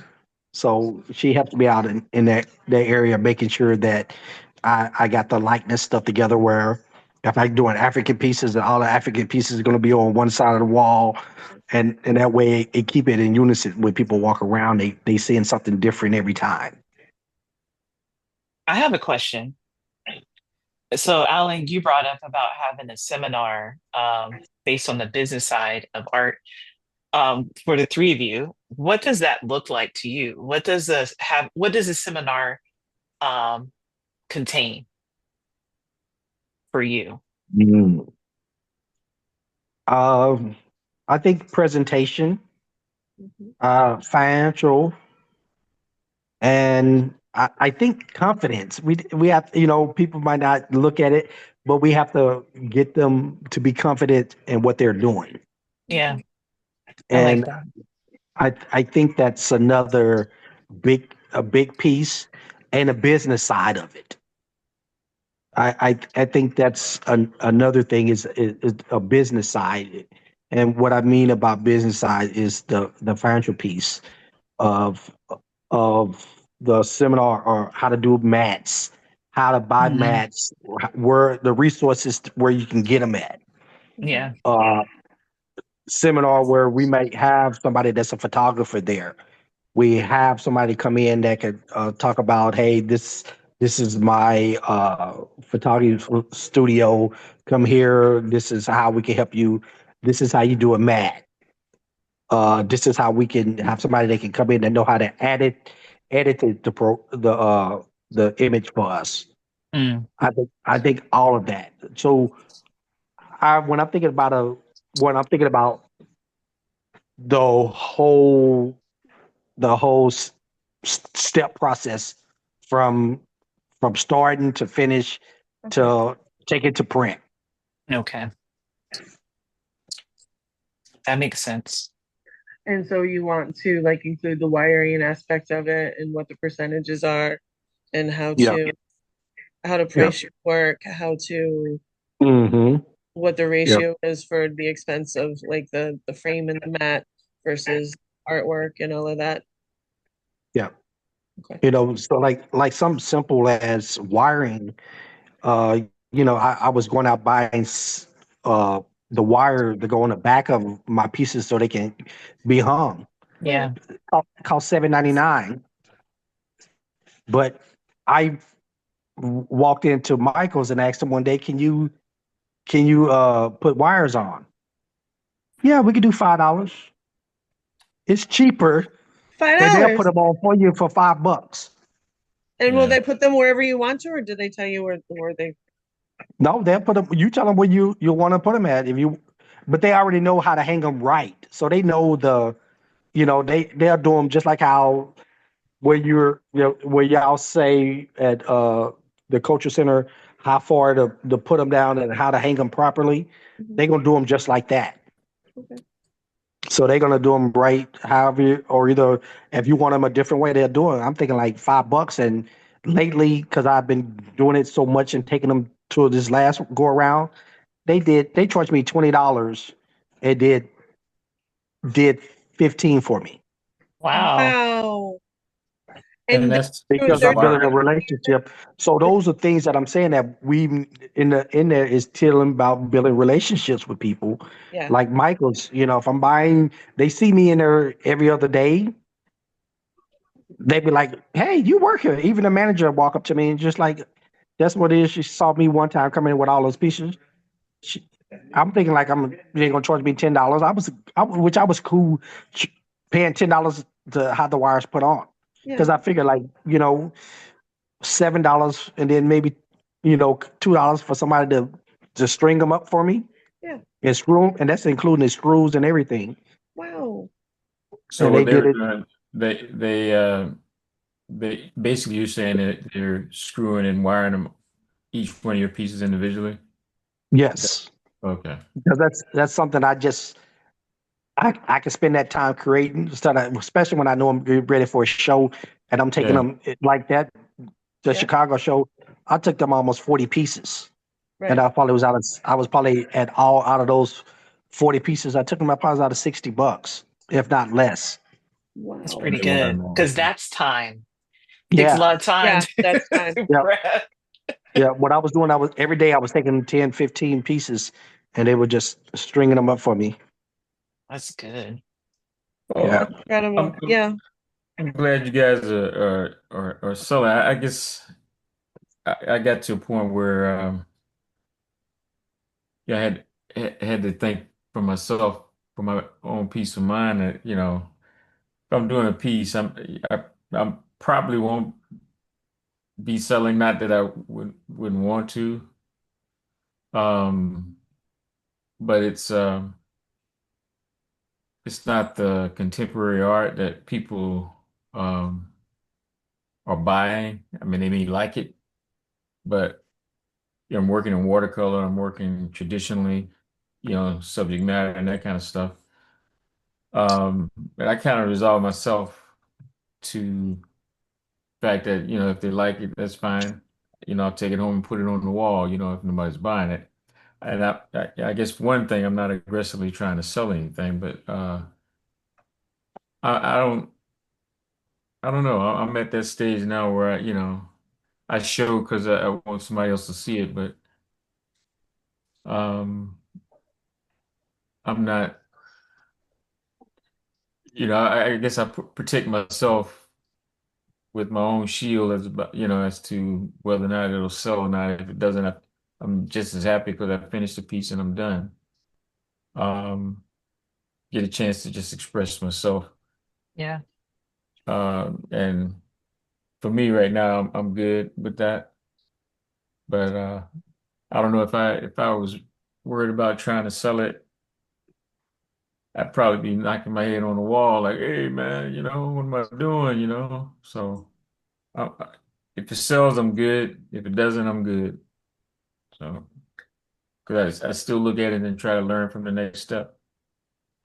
So she helps me out in that area, making sure that I got the likeness stuff together where if I'm doing African pieces, and all the African pieces are going to be on one side of the wall. And that way it keep it in unison when people walk around, they seeing something different every time. I have a question. So, Alan, you brought up about having a seminar based on the business side of art. For the three of you, what does that look like to you? What does a seminar um, contain for you? Mm. Um, I think presentation, Mhm. financial, and I think confidence. We have, people might not look at it, but we have to get them to be confident in what they're doing. Yeah, Mhm. I like And that. I think that's another big piece and a business side of it. I think that's another thing is a business side. And what I mean about business side is the financial piece of of the seminar are how to do mats, how to buy Mhm. mats, where the resources where you can get them at. Okay. Yeah. Uh, Seminar where we might have somebody that's a photographer there. We have somebody come in that could talk about, hey, this is my photography studio. Come here. This is how we can help you. This is how you do a mat. This is how we can have somebody that can come in and know how to edit the image for us. Mm. I think all of that. So I when I'm thinking about the whole the whole step process from starting to finish Okay. to take it to print. Okay. That makes sense. And so you want to like include the wiring aspect of it and what the percentages are and Yeah. how to Yeah. price your work, Mm-hmm. what the Yeah. ratio is for the expense of like the frame and the mat versus artwork and all of that. Yeah. Okay. So like something simple as wiring. Uh, I was going out buying uh the wire to go on the back of my pieces so they can be hung. Right. Yeah. Cost $7.99. But I walked into Michael's and asked him one day, can you put wires on? Yeah, we could do $5. It's cheaper, Five and they'll put dollars. them on for you for $5. And will Yeah. they put them wherever you want to, or did they tell you where they? No, they'll put them. You tell them where you want to put them at. But they already know how to hang them right, so they know they'll do them just like how where y'all say at the culture center how far to put them down and how to hang them properly. Mhm. They're gonna do them just like that. Okay. So they're gonna do them right, or either if you want them a different way, they'll do it. I'm thinking like $5. And lately, because I've been doing it so much and taking them to this last go around, they charged me $20. It did 15 for me Wow. Wow. And And that's through a because just I'm third building a wiring. relationship. So those are things that I'm saying that we in there is telling about building relationships with people. yeah. Like Michael's, if I'm buying, they see me in there every other day. They'd be like, "Hey, you work here." Even the manager would walk up to me and just like, "That's what it is." She saw me one time coming in with all those pieces. She, I'm thinking like they gonna charge me $10. Which I was cool paying $10 to have the wires put on Yeah. because I figured like $7 and then maybe $2 for somebody to string them up for me Yeah. and screw 'em, and that's including the screws and everything. Wow. So And what they they did were it. doing, they basically you're saying that they're screwing and wiring them each one of your pieces individually. That- Yes, Okay. because that's something I can spend that time creating, especially when I know I'm getting ready for a show and I'm taking Yeah. them like that. The Yeah. Chicago show, I took them almost 40 pieces, and Right. I was probably at all out of those 40 pieces. I took them. I probably was out of $60, if not less. That's Wow. And pretty they wire good. them all. Because that's time. Takes a Yeah, lot of time Yeah, to that's fine. yeah, prep. yeah. What I was doing, I was every day I was taking 10, 15 pieces, and they were just stringing them up for me. That's good. Oh, Yeah. that's I'm, incredible. I'm, Yeah. I'm glad you guys are selling. I guess I got to a point where yeah, I had to think for myself, for my own peace of mind that, if I'm doing a piece, I'm probably won't be selling, not that I wouldn't want to. Um, but it's not the contemporary art that people um are buying. I mean, they may like it, but I'm working in watercolor, I'm working traditionally, subject matter and that kind of stuff. But I kind of resolve myself to the fact that, if they like it, that's fine. I'll take it home and put it on the wall, if nobody's buying it. And I guess one thing, I'm not aggressively trying to sell anything, but I don't I don't know. I'm at that stage now where I show because I want somebody else to see it, but um, I'm not. I guess I protect myself with my own shield as about, as to whether or not it'll sell or not. If it doesn't, I'm just as happy because I finished the piece and I'm done. Um, get a chance to just express myself. Yeah. And for me right now, I'm good with that. But I don't know if I was worried about trying to sell it, I'd probably be knocking my head on the wall, like, "Hey man, what am I doing?" So if it sells, I'm good. If it doesn't, I'm good. So because I still look at it and try to learn from the next step,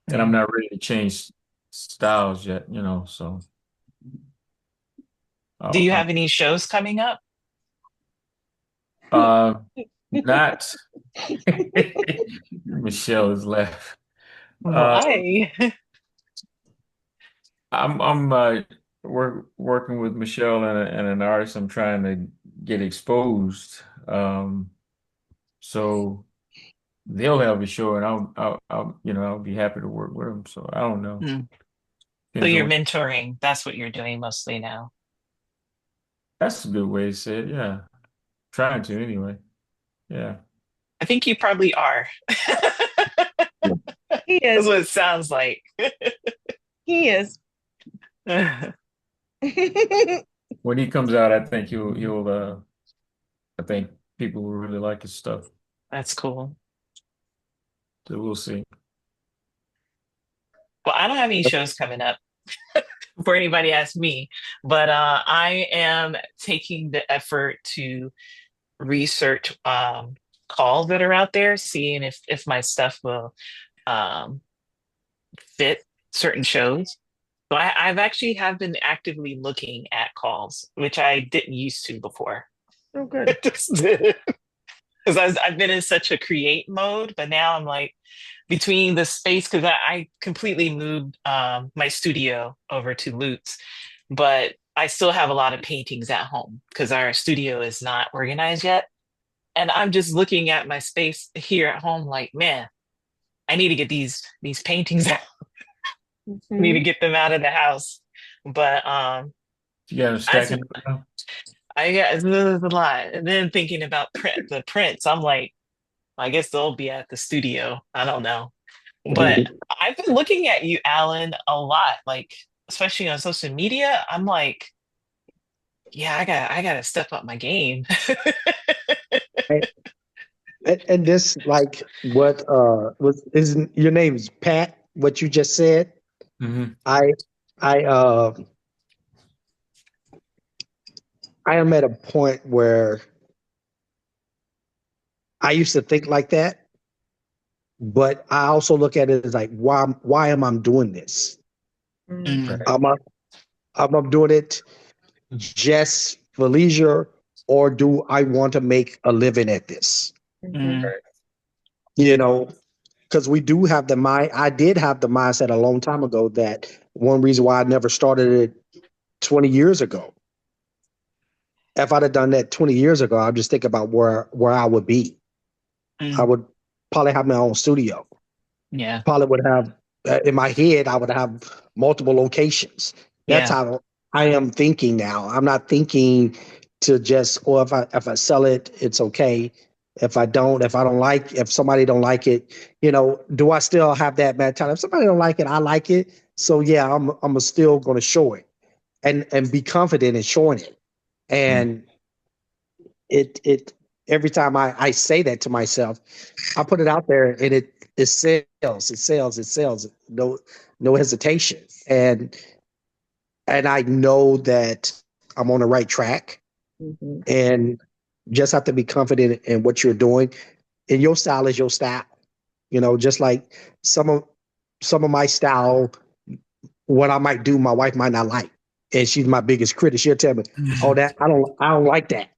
and I'm not ready to change styles yet. So Do you uh, have any shows coming up? not Michelle is left. Uh, Why? we're working with Michelle and an artist. I'm trying to get exposed. So they'll have a show, and I'll be happy to work with them. So I don't know. Hmm. So Depends on you're what. mentoring. That's what you're doing mostly now. That's a good way to say it. Yeah, trying to anyway. Yeah. I think you probably are. He That's is. what it sounds like. He is. When he comes out, I think he'll. I think people will really like his stuff. That's cool. So we'll see. Well, I don't have any shows coming up for anybody asks me, but I am taking the effort to research calls that are out there, seeing if my stuff will um, fit certain shows. So I've actually have been actively looking at calls, which I didn't used to before. Oh, good. Just because I've been in such a create mode, but now I'm like between the space because I completely moved my studio over to Lutz, but I still have a lot of paintings at home because our studio is not organized yet. And I'm just looking at my space here at home, like, man, I need to get these paintings out. I need to Mhm. get them out of the house. But You got him as stacking it now? I got there's a lot. And then thinking about the prints, I'm like, I guess they'll be at the studio. I don't know. But I've been looking at you, Alan, a lot, like especially on social media. I'm like, yeah, I gotta step up my game. And this like what was isn't your name is Pat, what you just said. Hmm. I I I am at a point where I used to think like that, but I also look at it as like why am I doing this? Mm, Mm, Am I am I doing it just for leisure, or do I want to make a living at this? mhm, mm, You know, because we do have the mind. I did have the mindset a long time ago that one reason why I never started it 20 years ago. If I'd have done that 20 years ago, I'd just think about where I would be. I mm. would probably have my own studio. Yeah, Probably would have in my head. I would have multiple locations. That's yeah, how I am thinking now. I'm not thinking to just, or if I sell it, it's okay. If I don't like, if somebody don't like it, do I still have that mentality? If somebody don't like it, I like it. So yeah, I'm still going to show it and be confident in showing it. And it every time I say that to myself, I put it out there and it sells, it sells. No hesitation. And I know that I'm on the right track mhm, and just have to be confident in what you're doing. And your style is your style. Just like some of some of my style, what I might do, my wife might not like. And she's my biggest critic. She'll tell me, "Oh, that I don't like that.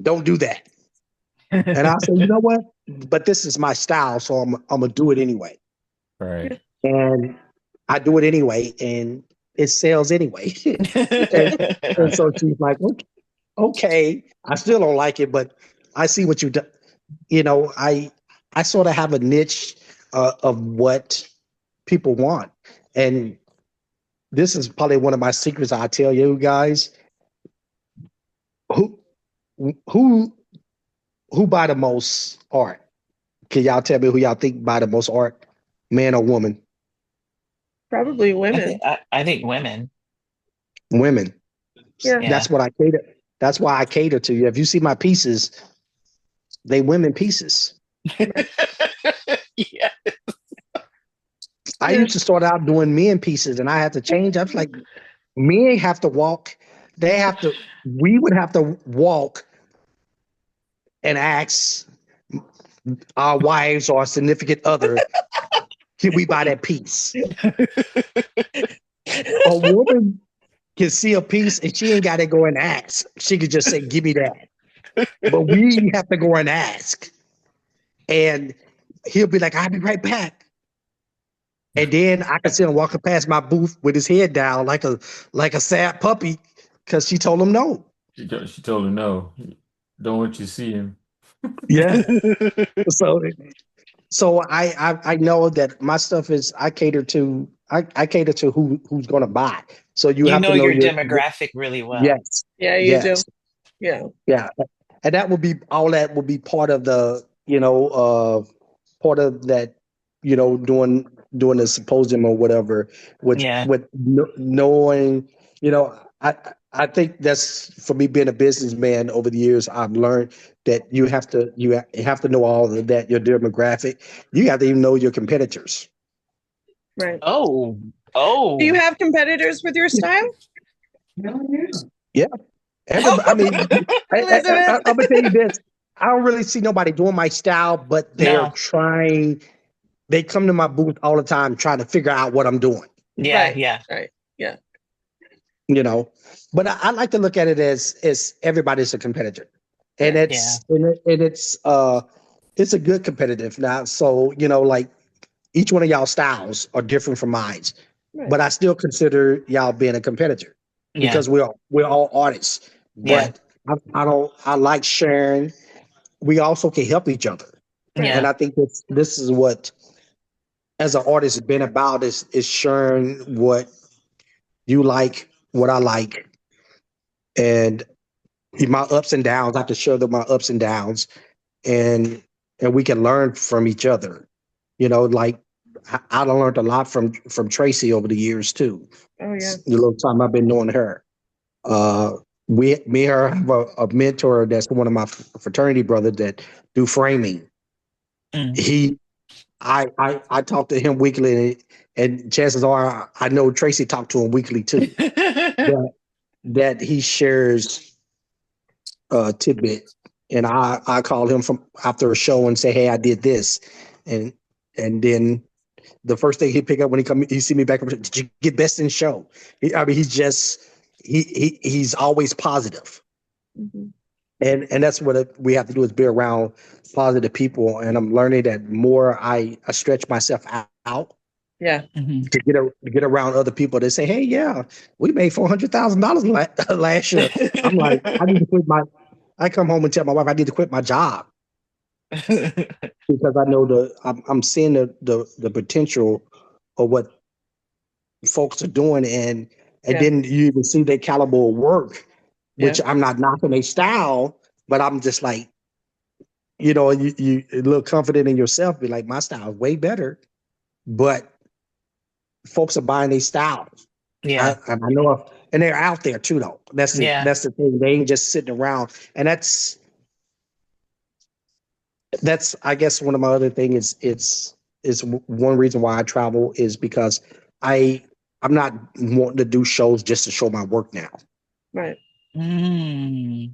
Don't do that." And I say, "You know what? But this is my style, so I'm gonna do it anyway." Right. And I do it anyway. And it sells anyway. and, and so she's like, okay, I still don't like it, but I see what you do. You know, I sort of have a niche of what people want, and this is probably one of my secrets. I tell you guys, who who who buy the most art? Can y'all tell me who y'all think buy the most art, man or woman? Probably I women. think I think women. Women. Yeah. Yeah. That's what I cater. That's why I cater to you. If you see my pieces, they women pieces. Yeah. I Yeah. used to start out doing men pieces, and I had to change. I was like, men have to walk. They have to. We would have to walk and ask our wives or significant other, can we buy that piece? A woman can see a piece and she ain't got to go and ask. She could just say, give me that. But we have to go and ask. And he'll be like, I'll be right back. And then I can see him walking past my booth with his head down like a sad puppy because she told him no. She told him no. Don't want you to see him. Yeah. So I know that my stuff is I cater to who's gonna buy. So you You have to know know your your demographic really well. yes, Yeah, you do. yes, Yeah. yeah. And that will be all that will be part of the, part of that, doing the symposium or whatever, Yeah. with knowing, I think that's for me being a businessman over the years, I've learned that you have to know all of that, your demographic. You have to even know your competitors. Right. Oh. Do you Oh. have competitors with your style? Yeah. Everybody, I mean, Elizabeth. I'm gonna tell you this. I don't really see nobody doing my style, but they're No. trying. They come to my booth all the time trying to figure out what I'm doing. Yeah, Right. yeah. Right. Yeah. You know, but I like to look at it as everybody's a competitor, and Yeah. it's a good competitive now. So like each one of y'all styles are different from mine, Right. but I still consider y'all being a competitor Yeah. because we're all artists. Yeah. But I like sharing. We also can help each other, and Yeah. I think this is what as an artist has been about is sharing what you like, what I like, and my ups and downs. I have to share them my ups and downs, and we can learn from each other. Like I done learned a lot from Tracy over the years too. Oh yeah. The little time I've been knowing her. Uh, me and her have a mentor that's one of my fraternity brothers that do framing. Mm. I talk to him weekly, and chances are I know Tracy talked to him weekly too. That he shares tidbit, and I call him from after a show and say, hey, I did this, and then the first thing he pick up when he see me back, did you get best in show? He's just he's always positive. Mm-hmm. And that's what we have to do is be around positive people. And I'm learning that more I stretch myself out Yeah. Mhm. to get around other people that say, hey, yeah, we made $400,000 last year. I'm like, I come home and tell my wife I need to quit my job because I know I'm seeing the potential of what folks are doing. And Yeah. then you even see their caliber of work, which Yeah. I'm not knocking their style, but I'm just like, you a little confident in yourself, be like, my style is way better, but folks are buying these styles. Yeah. I know, and they're out there too, though. Yeah. That's the thing. They ain't just sitting around, and that's I guess one of my other thing is one reason why I travel is because I'm not wanting to do shows just to show my work now. Right. Mm.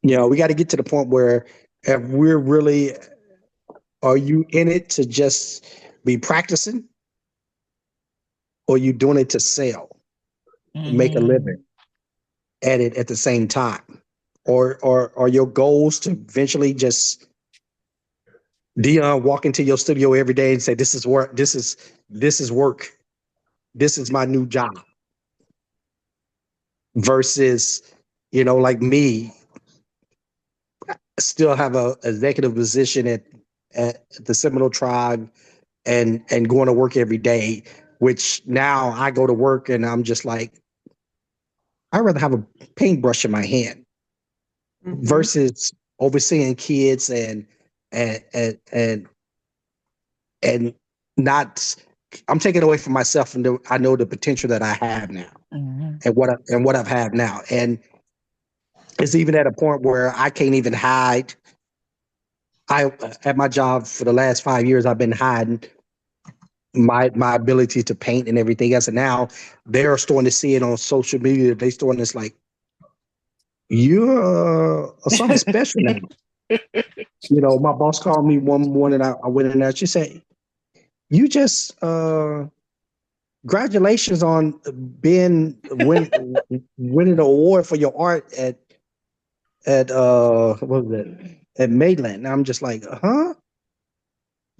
We got to get to the point where if we're really, are you in it to just be practicing, or you doing it to sell, make a living at it at the same time, or are your goals to eventually just Dionne walk into your studio every day and say, this is work, this is work, this is my new job. versus, like me, still have a executive position at the Seminole Tribe and going to work every day, which now I go to work and I'm just like, I'd rather have a paintbrush in my hand Mhm. versus overseeing kids and and not. I'm taking away from myself, and I know the potential that I have now, Mhm. and what I've had now, and it's even at a point where I can't even hide. I At my job for the last 5 years, I've been hiding my ability to paint and everything else, and now they're starting to see it on social media. They starting to like, you're something special now. My boss called me one morning. I went in there. She said, "You just congratulations on winning the award for your art at what was it, at Maitland." And I'm just like, huh?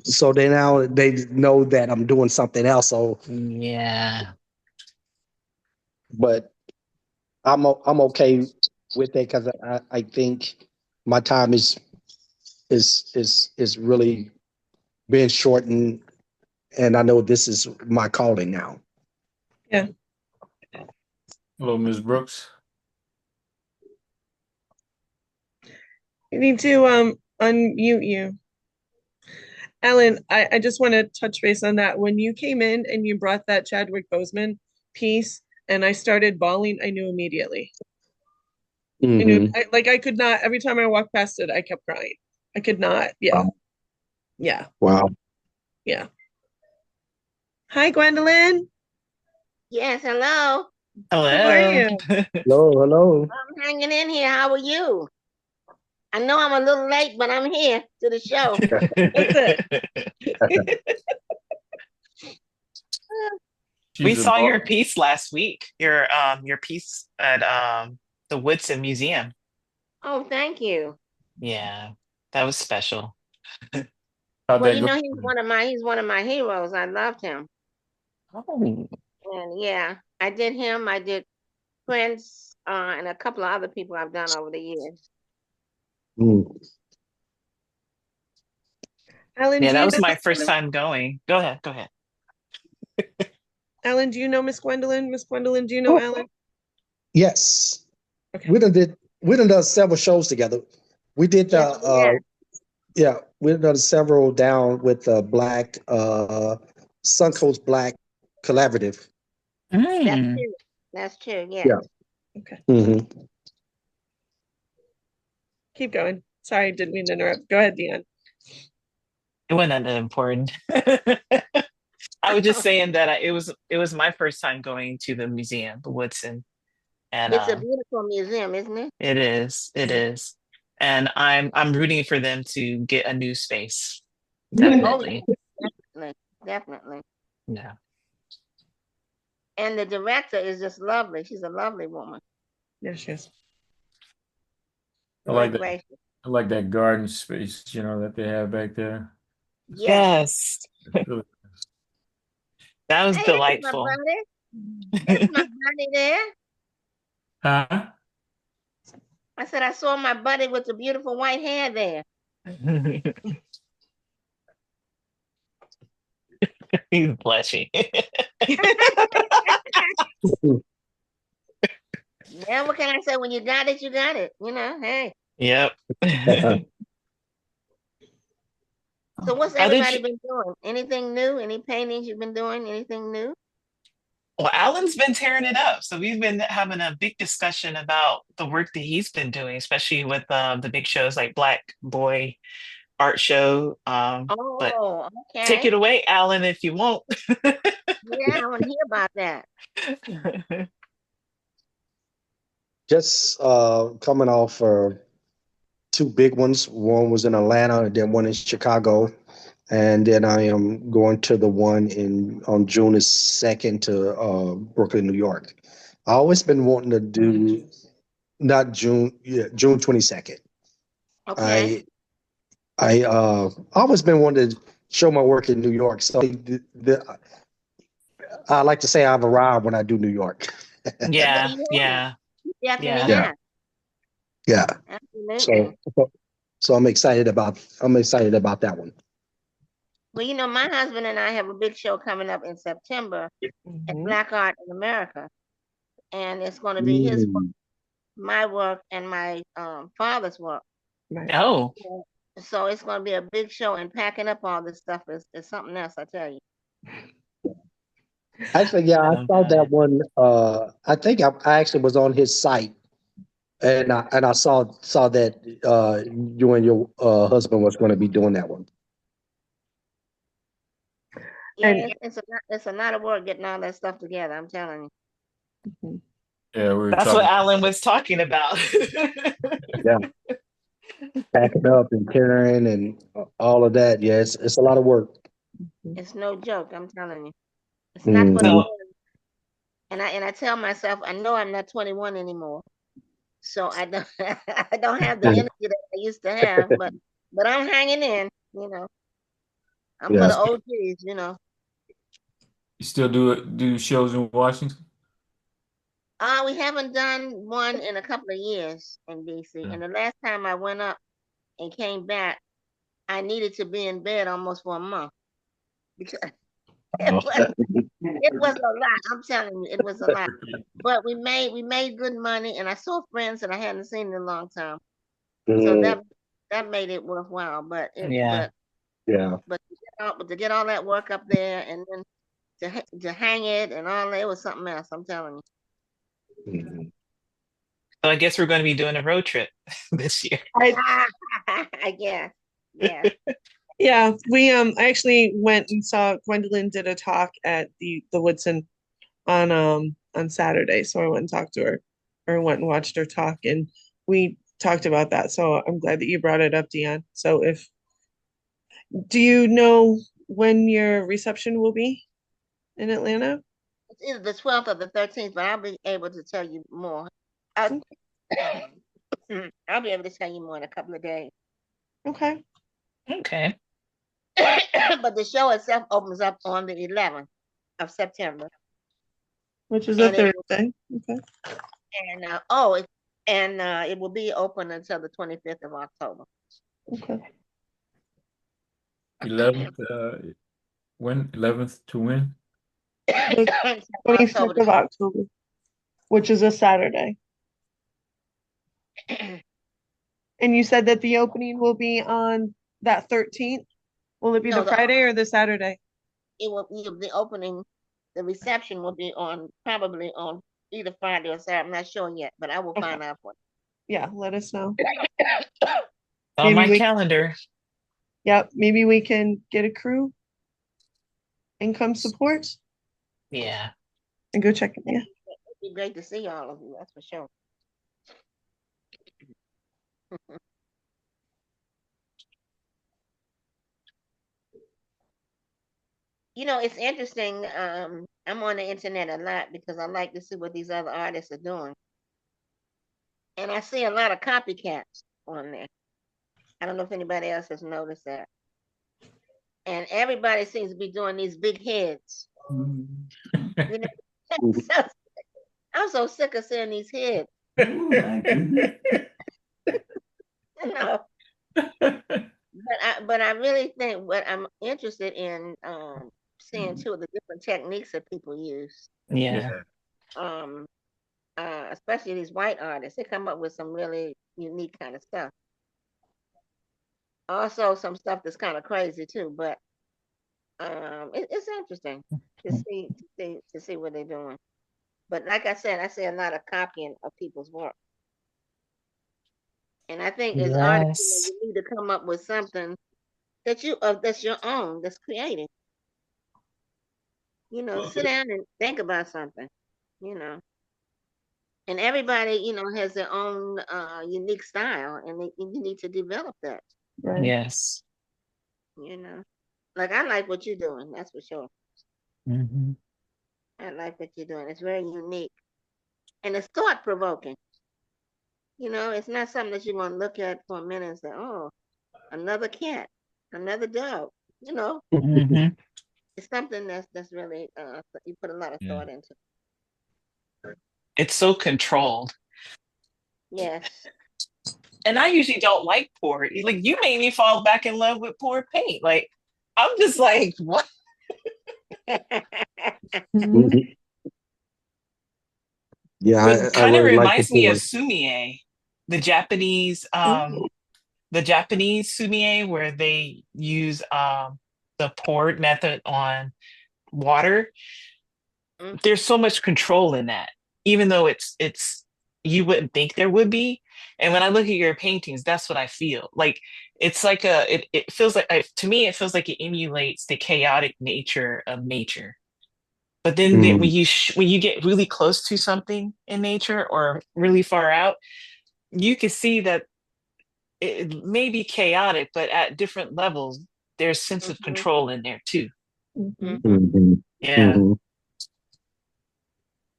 So now they know that I'm doing something else. So, Yeah. but I'm okay with it because I think my time is really being shortened, and I know this is my calling now. Yeah. Hello, Ms. Brooks. You need to unmute you. Alan, I just want to touch base on that. When you came in and you brought that Chadwick Boseman piece and I started bawling, I knew immediately. I knew, Mm-hmm. I could not, every time I walked past it, I kept crying. I could not. Yeah. Wow. Yeah. Wow. Yeah. Hi, Gwendolyn. Yes, hello. How are Hello. you? Hello, hello. I'm hanging in here. How are you? I know I'm a little late, but I'm here to the show. That's it. We She's a saw your boss. piece last week. Your piece at the Woodson Museum. Oh, thank you. Yeah, that was special. How'd Well, that go? he's one of my heroes. I loved him. Oh. And yeah, I did him. I did Prince, and a couple of other people I've done over the years. Mm. Alan, Yeah, do that you was know my Miss first Gwendolyn? time going. Go ahead, go ahead. Alan, do you know Miss Gwendolyn? Miss Gwendolyn, do you know Oh, Alan? yes. Okay. We done several shows together. We did Yes, yeah, yeah, we've done several down with the Black Suncoast Black Collaborative. that's Mm. true. That's true. Yes. Yeah. Okay. Mm-hmm. Keep going. Sorry, didn't mean to interrupt. Go ahead, Dionne. It wasn't that important. I was just saying that it was my first time going to the museum, the Woodson, and It's a beautiful museum, isn't it? it is, and I'm rooting for them to get a new space. Oh, Definitely, definitely, definitely. yeah. And the director is just lovely. She's a lovely woman. Yes, she is. I Very like that. gracious. I like that garden space, that they have back there. Yes. Yes, Really- that was Hey, that's my delightful. buddy. That's my buddy there. Huh? I said I saw my buddy with the beautiful white hair there. He's blushing. Yeah, what can I say? When you got it, you got it. Hey. Yep. So what's How did everybody you? been doing? Anything new? Any paintings you've been doing? Anything new? Well, Alan's been tearing it up. So we've been having a big discussion about the work that he's been doing, especially with the big shows like Black Boy Art Show. But Oh, take okay. it away, Alan, if you won't. Yeah, I want to hear about that. Just coming off two big ones. One was in Atlanta, and then one in Chicago, and then I am going to the one on June the 2nd to Brooklyn, New York. I always been wanting to do not June, yeah, June 22nd. Okay. I always been wanting to show my work in New York. So I like to say I've arrived when I do New York. Yeah, Yeah. yeah. Definitely, Yeah. Yeah. yeah, Yeah. absolutely. So I'm excited about that one. Well, my husband and I have a big show coming up in September at Mhm. Black Art in America, and it's going to be his work, Mm. my work, and my father's work. Right. Oh, So it's going to be a big show, and packing up all this stuff is something else, I tell you. Actually, yeah, I tell saw about that it. one. I think I actually was on his site, and I saw that you and your husband was going to be doing that one. Yeah, And it's a lot of work getting all that stuff together. I'm telling you. mhm. Yeah, we were That's what talking. Alan was talking about. Yeah, packing up and carrying and all of that. Yeah, it's a lot of work. It's no joke. I'm telling you. It's not for the Mhm. So, faint. And I tell myself, I know I'm not 21 anymore, so I don't I don't have the energy that I used to have, but I'm hanging in. I'm for Yeah. the OGs. You still do shows in Washington? We haven't done one in a couple of years in DC, Yeah. and the last time I went up and came back, I needed to be in bed almost for a month because it was it was a lot. I'm telling you, it was a lot. But we made good money, and I saw friends that I hadn't seen in a long time, so Mm, that made it worthwhile. But yeah. yeah. to get all that work up there and then to hang it and all that, it was something else. I'm telling Mhm. So I guess we're going to be doing a road trip this year. I you. Yeah. Yeah, I actually went and saw Gwendolyn did a talk at the Woodson on Saturday. So I went and talked to her or went and watched her talk and we talked about that. So I'm glad that you brought it up, Dionne. So do you know when your reception will be in Atlanta? It's either the 12th or the 13th, but I'll be able to tell you more. I'll, I'll be able to tell you more in a couple of days. Okay. Okay. But the show itself opens up on the 11th of September, Which is a and Thursday. Okay. it will be open until the 25th of October. Okay. 11th, when? 11th to when? The October 25th of October, which is a Saturday. And you said that the opening will be on that 13th. Will it be No, the Friday or the Saturday? it will the opening, the reception will be probably on either Friday or Saturday. I'm not sure yet, but I will Okay. find out for Yeah, let us know. On my Maybe calendar. maybe we can get a crew and come support Yeah. and go check it. Yeah. It'd be great to see all of you. That's for sure. It's interesting. I'm on the internet a lot because I like to see what these other artists are doing, and I see a lot of copycats on there. I don't know if anybody else has noticed that. And everybody seems to be doing these big heads. You know, so, I'm so sick of seeing these heads. Oh my goodness. You know, but I really think what I'm interested in seeing too the different techniques that people use. Yeah. Um, Especially these white artists, they come up with some really unique kind of stuff. Also, some stuff that's kind of crazy too, but it's interesting to see what they're doing. But like I said, I see a lot of copying of people's work, and I think as artists, Yes. you need to come up with something that's your own, that's creative. Sit down and think about something. You know, and everybody, has their own unique style, and you need to develop that. Right. Yes. You know, like I like what you're doing. That's for sure. Hmm. I like what you're doing. It's very unique and it's thought provoking. It's not something that you're going to look at for a minute and say, "Oh, another cat, another dog." Hmm. It's something that's really you put a lot of Yeah. thought into. It's so controlled. Yes. And I usually don't like poured. Like you made me fall back in love with poured paint. Like I'm just like, what? Mhm. Mhm. Yeah, It I kind of really like the reminds me of board. sumie, the Ooh. Japanese sumie where they use the poured method on water. Mm, There's so much control in that, even though it's you wouldn't think there would be. And when I look at your paintings, that's what I feel. Like it's like it feels like to me it feels like it emulates the chaotic nature of nature. But then Mm, when you get really close to something in nature or really far out, you can see that it may be chaotic, but at different levels, there's sense of mhm, control in there too. Mhm. mhm. mhm, Yeah. mhm.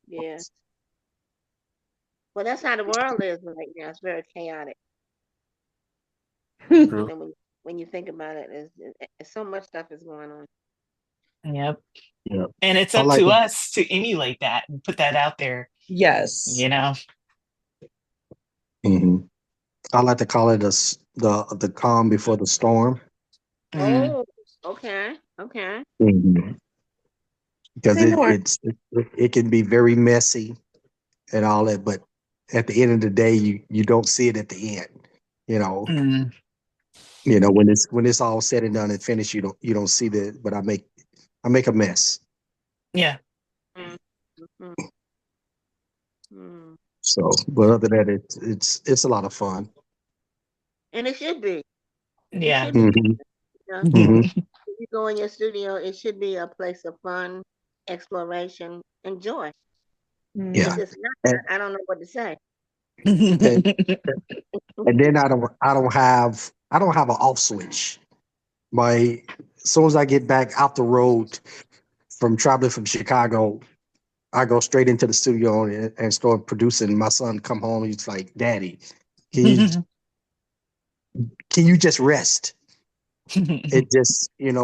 Yes. Well, that's how the world is right now. It's very chaotic. You True. know, when you think about it, so much stuff is going on. Yep. Yeah, And it's I up like to it. us to emulate that and put that out there, Yes. you know? Mhm. I like to call it the calm before the storm. Mm, Oh, okay, okay. Mhm. Because Say more. it can be very messy and all that, but at the end of the day, you don't see it at the end. You know, mm, when it's all said and done and finished, you don't see the. But I make a mess. yeah. Mm, mhm, mm. So, but other than that, it's a lot of fun. And it should be. It Yeah. should be. Hmm. You know, Hmm. if you go in your studio, it should be a place of fun, exploration, and joy. Yeah, If Mm. it's not, and, I don't know what to say. and and then I don't have an off switch. My as soon as I get back out the road from traveling from Chicago, I go straight into the studio and start producing. My son come home, he's like, "Daddy, can you can you just rest?" It just when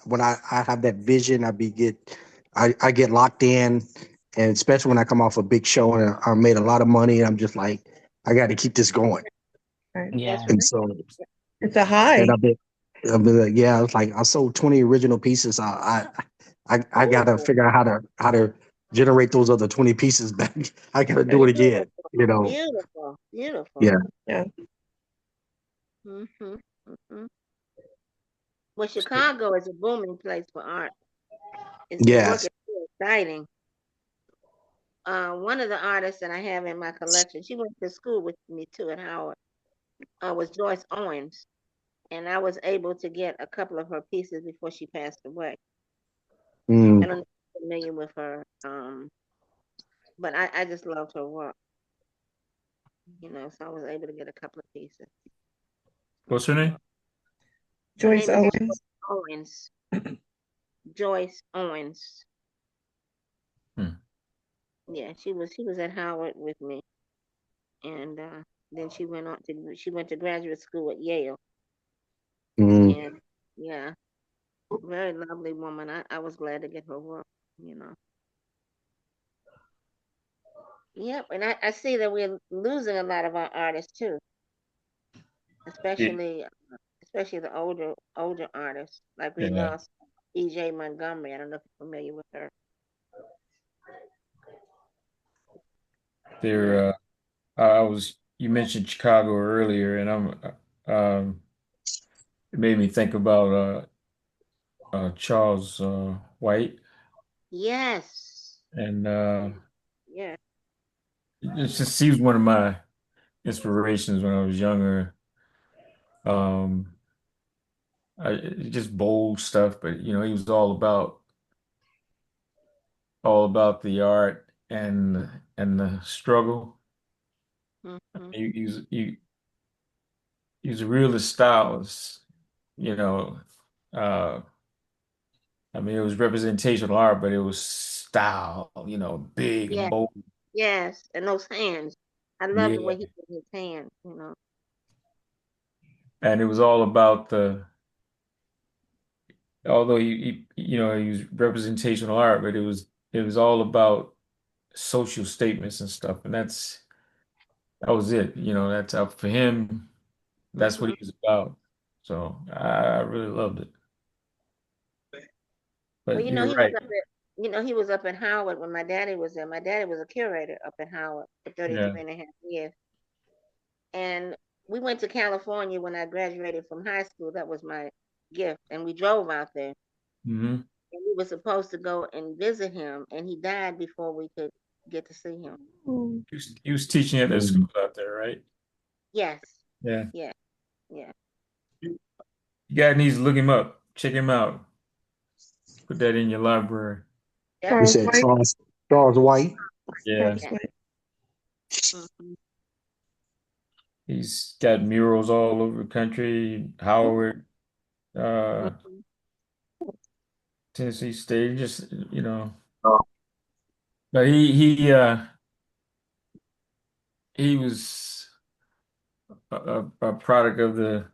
when I have that vision, I get locked in, and especially when I come off a big show and I made a lot of money, I'm just like, I got to keep this going. Right. That's Yeah. And right. so, It's a and high. I've been like, yeah, it's like I sold 20 original pieces. I got to Oh, figure out how to generate those other 20 pieces back. I got to do it again. beautiful, beautiful, beautiful. Yeah. Yeah. Hmm. Hmm. Well, Chicago is a booming place for art. New York Yes. is so exciting. One of the artists that I have in my collection, she went to school with me too at Howard, was Joyce Owens, and I was able to get a couple of her pieces before she passed away. I Mm. don't know if you're familiar with her, but I just loved her work, so I was able to get a couple of pieces from What's her her name? work. Her Joyce name is Owens. Joyce Owens. Joyce Owens. Hmm. Yeah, she was at Howard with me, and then she went to graduate school at Yale, Mm. and yeah, very lovely woman. I was glad to get her work, you know. Yep, and I see that we're losing a lot of our artists too, Yeah. especially especially the older artists. Like we Yeah. lost E.J. Montgomery. I don't know if you're familiar with her. Yeah. There. I was. You mentioned Chicago earlier, and it made me think about Charles White, Yes. and Yes. it's just he was one of my inspirations when I was younger. Um, just bold stuff, but he was all about the art and the struggle. Mm-hmm. He was a realist stylist, you know. Uh, I mean, it was representational art, but it was style, big and Yes. bold. Yes. And those hands. I love the Yeah, way he did his hands. and it was all about although he was representational art, but it was all about social statements and stuff, and that was it. You know, that's up for him. That's what Mhm. he was about. So I really loved it. Well, But you're right. he was up in Howard when my daddy was there. My daddy was a curator up in Howard for Yeah. 33 and a half years. And we went to California when I graduated from high school. That was my gift. And we drove out there. Hmm. And we were supposed to go and visit him. And he died before we could get to see him. Mm. He was teaching at that school out there, right? Yes. Yeah. Yeah. Yeah. You guys needs to look him up. Check him out. Put that in your library. You Yep. Charles said White. Charles White. Yeah. Charles Yeah. White. Mhm. He's got murals all over the country. Howard, uh, Mhm. Tennessee State, just but he was a product of the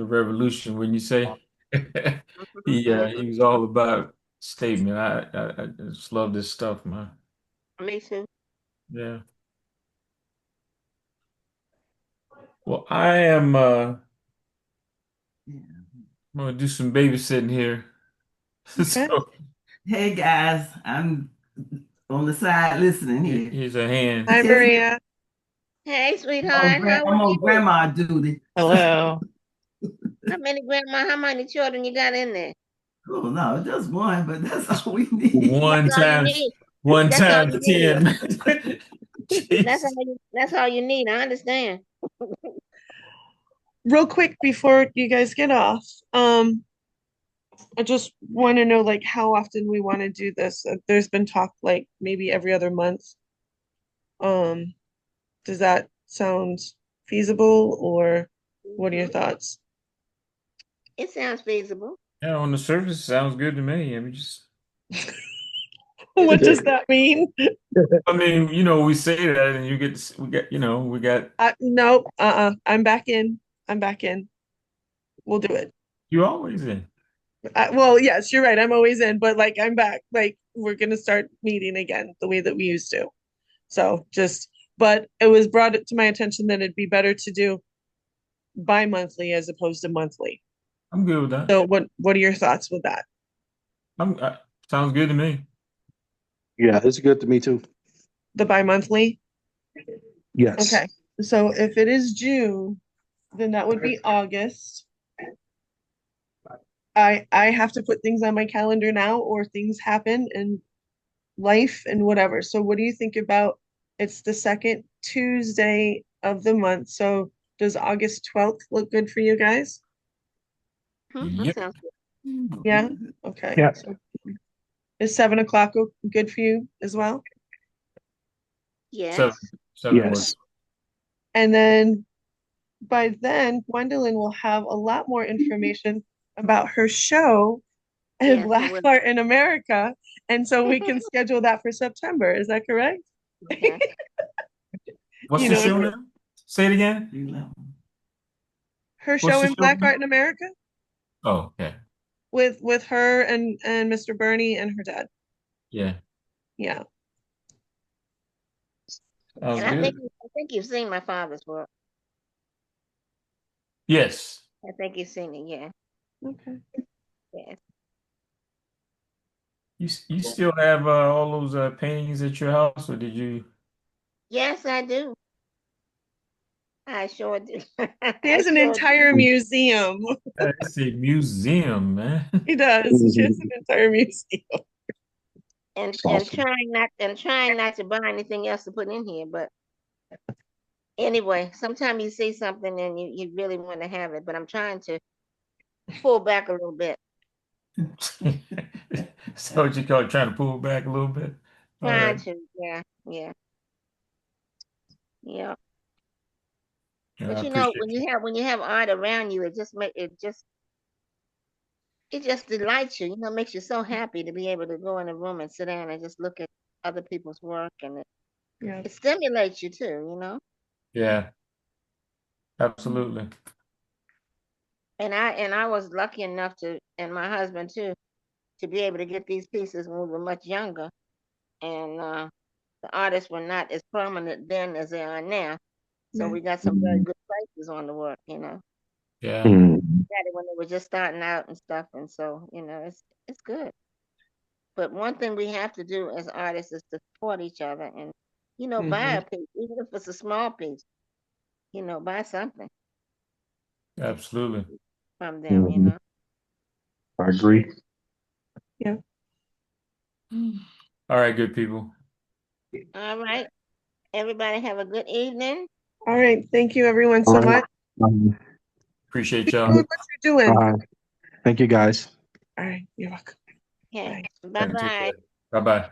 revolution, wouldn't you say? He was all about statement. I just love this stuff, man. Me too. Yeah. Well, I'm gonna do some babysitting here. Okay. So Hey guys, I'm on the side listening here. here's a hand. Hi, Just Maria. Hey, sweetheart. How are I'm on you? grandma duty. Hello. How many children you got in there? Oh no, just one, but that's all we need. One That's all you times need. one That's all times you need. 10. Jeez. That's all you need. I understand. Real quick before you guys get off, I just want to know like how often we want to do this. There's been talk like maybe every other month. Um, does that sound feasible or what are your thoughts? It sounds feasible. Yeah, on the surface, it sounds good to me. I mean, What does that mean? we say that, and we got Nope, I'm back in. I'm back in. We'll do it. you always in. Well, yes, you're right. I'm always in, but like I'm back. Like we're gonna start meeting again the way that we used to. So but it was brought to my attention that it'd be better to do bi-monthly as opposed to monthly. I'm good with that. So what are your thoughts with that? Sounds good to me. Yeah, it's good to me too. The bi-monthly? Yes. Okay. So if it is June, then that would be August. I have to put things on my calendar now or things happen in life and whatever. So what do you think about it's the second Tuesday of the month. So does August 12th look good for you guys? That Yep. sounds good. Yeah? Okay. Yeah. So is 7 o'clock good for you as well? Seven, Yes. seven Yes. words. And then by then, Gwendolyn will have a lot more information about her show and Yes, I Black will. Art in America. And so we can schedule that for September. Is that correct? Okay. What's You the know, show now? Say it again. her What's show the in show Black now? Art in America Oh, okay. with her and Mr. Bernie and her dad. Yeah. Yeah. Sounds And I good. think you've seen my father's work. Yes. I think you've seen it. Yeah. Okay. Yes. You still have all those paintings at your house, or did you? Yes, I do. I sure do. I There's an sure do. entire museum. It's a museum, man. He does. She has an entire museum. And Awesome. trying not to buy anything else to put in here. But anyway, sometimes you see something and you really want to have it. But I'm trying to pull back a little bit. So what you call it, trying to pull back a little bit? All Trying right. to. Yeah. Yeah. Yeah. Yeah, I But appreciate you. when you have art around you, it just delights you. Makes you so happy to be able to go in a room and sit down and just look at other people's work, and Yeah. it stimulates you too. Yeah, absolutely. And I was lucky enough and my husband too, to be able to get these pieces when we were much younger, and the artists were not as prominent then as they are now. So we got some very good prices on the work, you know. Yeah, Mm. Got it when they were just starting out and stuff, and so you know, it's good. But one thing we have to do as artists is to support each other and, you know, buy a piece, even if it's a small piece, you know, buy something absolutely. from them, you know. I agree. Yeah. All right, good people. All right. Everybody have a good evening. All right. Thank you, everyone, so All right. much. Appreciate Keep y'all. doing what you're doing. All right. Thank you, guys. All right. You're welcome. Okay. Bye. Bye Take bye. care. Bye bye.